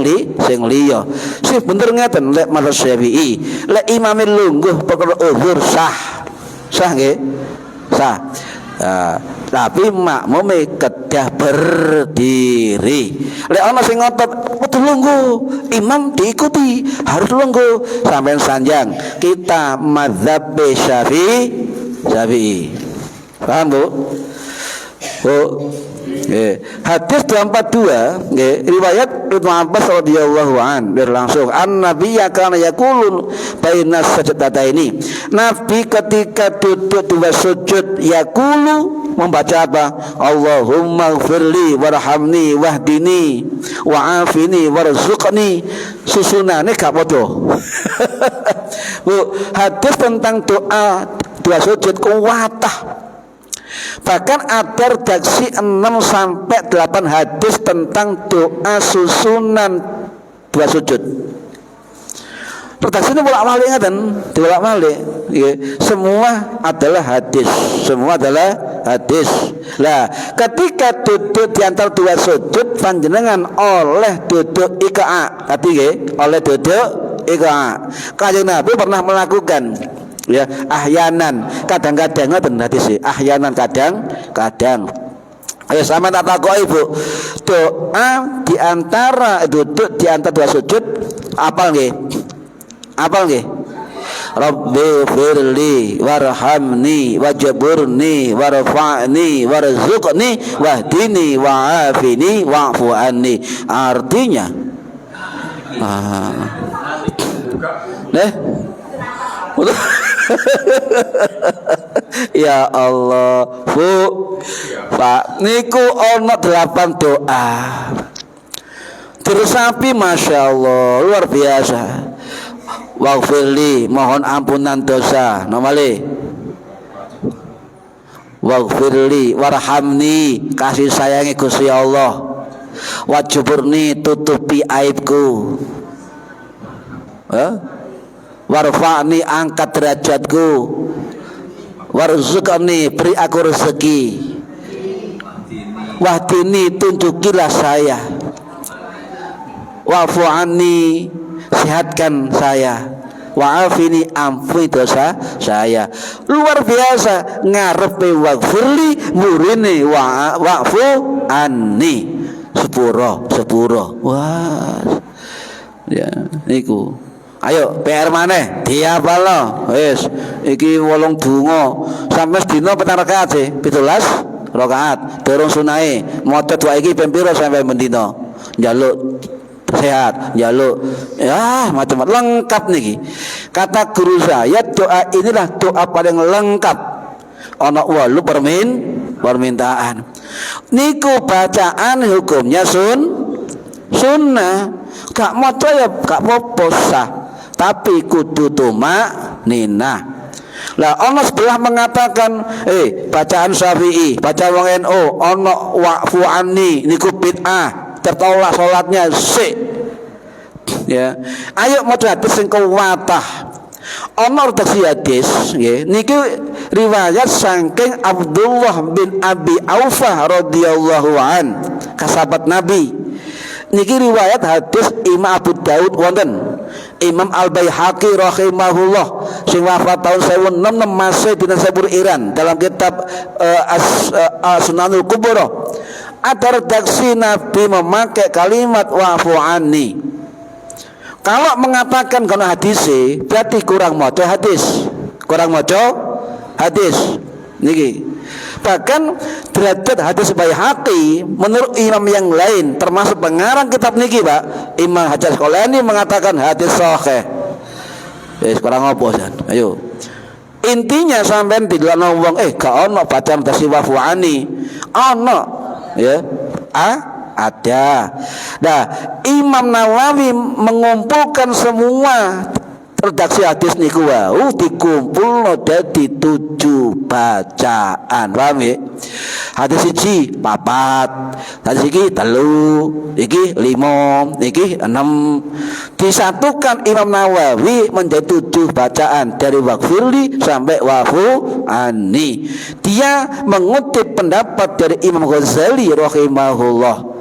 liya. Sing bener ngeten lek mazhab Syafi'i, lek imame lungguh perkara uzur sah nggih sah. Tapi makmume kedah berdiri. Lek ana sing ngotot kudu lungguh, imam diikuti harus lungguh sampai sanjang. Kita mazhab Syafi'i. Paham Bu? Hadis 242 riwayat Ibnu Abbas radhiyallahu an berlangsung an-nabiy kana yaqulun baina sajdataini. Nabi ketika duduk 2 sujud yaqulu membaca apa? Allahumma ighfirli warhamni wahdini wa'afini warzuqni. Susunane gak padha. Bu, hadis tentang doa 2 sujud kuwatah. Bahkan ada redaksi 6 sampai 8 hadis tentang doa susunan 2 sujud. Redaksine bolak-balik ngaten, dibolak-balik. Nggih, semua adalah hadis. Semua adalah hadis. Lah, ketika duduk di antara dua sujud panjenengan oleh duduk iqa. Tadi nggih, oleh duduk iqa. Kanjeng Nabi pernah melakukan ya, ahyanan, kadang-kadang ngoten hadis. Ahyanan kadang-kadang. Ayo sama tak takoki Bu. Doa di antara duduk di antara dua sujud apal nggih? Apal nggih? Rabbi firli warhamni wajburni warfa'ni warzuqni wahdini wa'afini wa'fu anni. Artinya ya Allah Bu Pak niku ono 8 doa diresapi Masya Allah luar biasa. Waghfirli mohon ampunan dosa nomale waghfirli warhamni kasih sayangi Gusti Allah wajburni tutupi aibku warfa'ni angkat derajatku warzuqni beri aku rezeki wahdini tunjukilah saya wa'fu anni sehatkan saya wa'afini ampuni dosa saya. Luar biasa ngarepe waghfirli murine wa'fu anni sepuro wah ya niku. Ayo PR maneh diapalno wis iki 8 donga sampe dina 4 rakaat sih 17 rakaat durung sunahe maca doa iki ping pira sampe mendina njaluk sehat njaluk ya macam lengkap niki. Kata guru saya doa inilah doa paling lengkap ana 8 permintaan niku bacaan hukumnya sunnah gak maca ya gak apa-apa sah tapi kudu tumak nina. Lah ono sebelah mengatakan bacaan Syafi'i bacaan wong NU ono wa'fu anni niku bid'ah tertolak salatnya sik ya. Ayo maca hadis sing kuwatah. Ono redaksi hadis nggih niki riwayat saking Abdullah bin Abi Aufah radhiyallahu an sahabat Nabi. Niki riwayat hadis Imam Abu Daud wonten Imam Al-Baihaqi rahimahullah sing wafat tahun 1066 Masih dina Sabur Iran dalam kitab Sunanul Kubra ada redaksi Nabi memakai kalimat wa'fu anni. Kalau mengatakan kana hadis berarti kurang maca hadis niki. Bahkan derajat hadis Baihaqi menurut imam yang lain termasuk pengarang kitab niki Pak Imam Hajar Asqalani mengatakan hadis sahih. Kurang apa jan? Ayo. Intinya sampean dilakno wong gak ono bacaan tasawuf ani. Ono ya. Ada. Nah, Imam Nawawi mengumpulkan semua redaksi hadis niku wau dikumpulno dadi 7 bacaan. Paham ya? Hadis 1 4, hadis iki 3, iki 5, iki 6. Disatukan Imam Nawawi menjadi 7 bacaan dari waghfirli sampai wa'fu anni. Dia mengutip pendapat dari Imam Ghazali rahimahullah.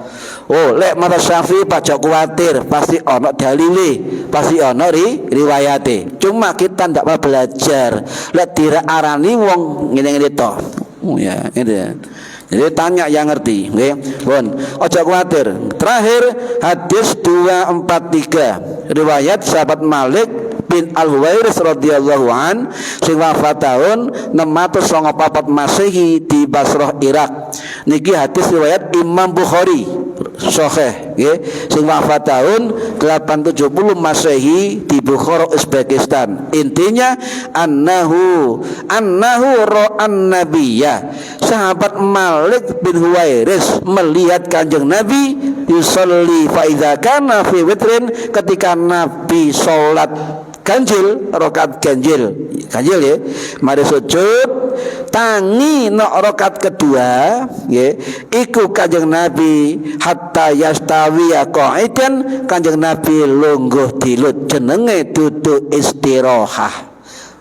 Oh, lek mata Syafi'i pajak kuatir, pasti ono dalile, pasti ono riwayate. Cuma kita ndak mau belajar. Lek diarani wong ngene-ngene to. Oh ya, itu ya. Jadi tanya yang ngerti, nggih. Pun, aja kuatir. Terakhir hadis 243, riwayat sahabat Malik bin Al-Huwairis radhiyallahu an sing wafat tahun 694 Masehi di Basrah Irak. Niki hadis riwayat Imam Bukhari sahih nggih sing wafat tahun 870 Masehi di Bukhara Uzbekistan. Intinya annahu ra'an nabiyya. Sahabat Malik bin Huwairis melihat Kanjeng Nabi yusolli fa idza kana fi witrin, ketika Nabi salat ganjil, rakaat ganjil ya, mari sujud tangi nok rakaat kedua kedua nggih iku Kanjeng Nabi hatta yastawiya qa'idan, Kanjeng Nabi lungguh dilut, jenenge duduk istirahah,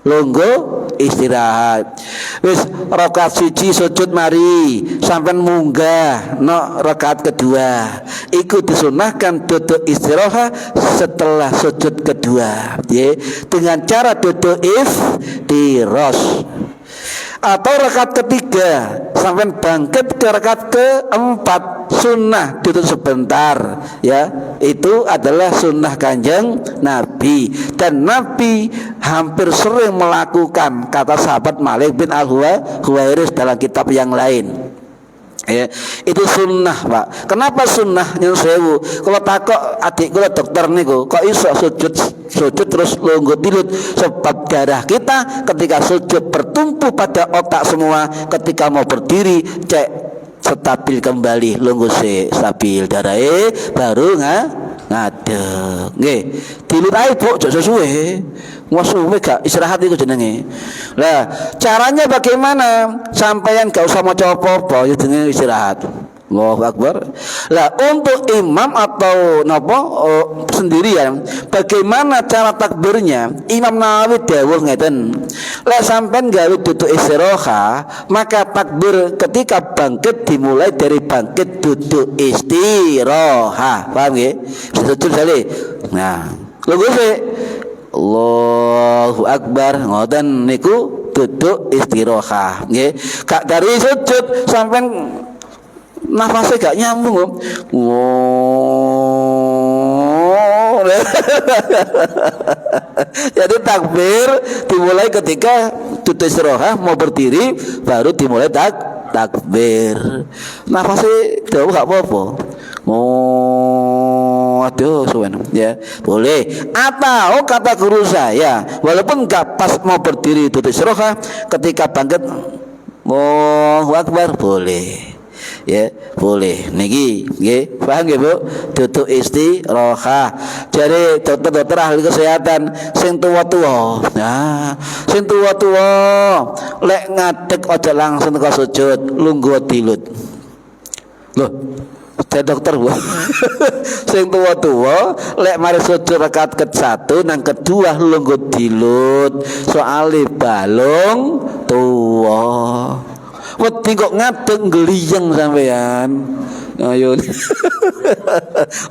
lungguh istirahat. Wis rakaat siji sujud mari sampean munggah no rakaat kedua iku disunahkan duduk istirahat setelah sujud kedua ya, dengan cara duduk iftiros. Atau rakaat ketiga sampai bangkit ke rakaat keempat sunnah duduk sebentar ya, itu adalah sunnah Kanjeng Nabi, dan Nabi hampir sering melakukan, kata sahabat Malik bin Al-Huwairis dalam kitab yang lain ya, itu sunnah Pak. Kenapa sunnah nyun sewu? Kalau takok adik kula dokter niku kok iso sujud terus lungguh tilut, sebab darah kita ketika sujud bertumpu pada otak semua, ketika mau berdiri cek stabil kembali, lungguh stabil darah baru ngadeg nggih. Tilut ae Bu, aja suwe. Wasuwe gak istirahat itu jenenge. Lah, caranya bagaimana? Sampeyan gak usah maca apa-apa ya jenenge istirahat. Allahu Akbar. Lah, untuk imam atau napa sendirian, bagaimana cara takbirnya? Imam Nawawi dawuh ngeten. Lek sampean gawe duduk istirahat, maka takbir ketika bangkit dimulai dari bangkit duduk istirahat. Paham nggih? Sujud saleh. Nah, lungguh sik. Allahu Akbar ngoten niku duduk istirahat nggih. Gak dari sujud sampean nafasnya gak nyambung. Wow. Jadi takbir dimulai ketika duduk istirahat mau berdiri baru dimulai takbir. Nafasnya jauh gak apa-apa. Aduh, suwen ya, boleh. Atau kata guru saya, walaupun gak pas mau berdiri duduk istirahat, ketika bangkit Allahu Akbar boleh. Ya, boleh. Niki nggih, paham nggih Bu? Duduk istirahat. Jadi dokter-dokter ahli kesehatan sing tuwa-tuwa. Nah, sing tuwa-tuwa lek ngadeg aja langsung ke sujud, lungguh dilut. Loh, saya dokter Bu. Sing tua-tua lek mari sujud rakaat ke-1 nang kedua lungguh dilut, soalé balung tua. Wedi kok ngadeg gliyeng sampean. Ayo.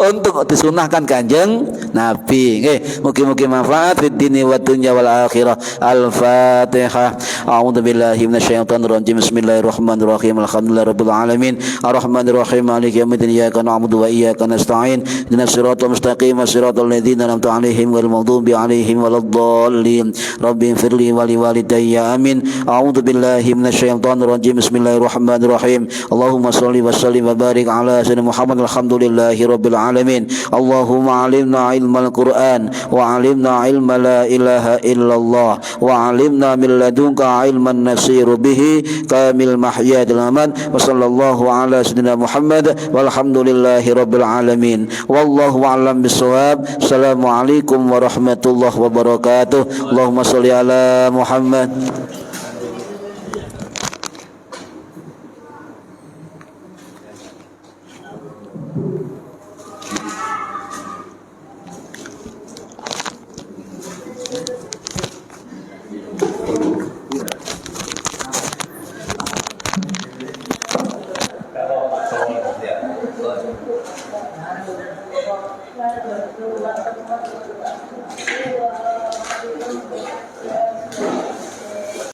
Untuk disunahkan Kanjeng Nabi nggih. Mugi-mugi manfaat fid dini wa dunya wal akhirah. Al-Fatihah. A'udzu billahi minasyaitonir rajim. Bismillahirrahmanirrahim. Alhamdulillahirabbil alamin. Arrahmanir rahim. Maliki yaumiddin. Iyyaka na'budu wa iyyaka nasta'in. Ihdinas siratal mustaqim. Siratal ladzina an'amta 'alaihim ghairil maghdubi 'alaihim waladdallin. Rabbi ighfirli wa liwalidayya. Amin. A'udzu billahi minasyaitonir rajim. Bismillahirrahmanirrahim. Allahumma shalli wa sallim wa barik ala sayyidina Muhammad. Alhamdulillahi rabbil alamin. Allahumma 'allimna ilmal Qur'an wa 'allimna ilma la ilaha illallah wa 'allimna min ladunka ilman nasiru bihi kamil mahyadil aman. Wa sallallahu ala sayyidina Muhammad walhamdulillahi rabbil alamin. Wallahu a'lam bissawab. Assalamualaikum warahmatullahi wabarakatuh. Allahumma shalli ala Muhammad.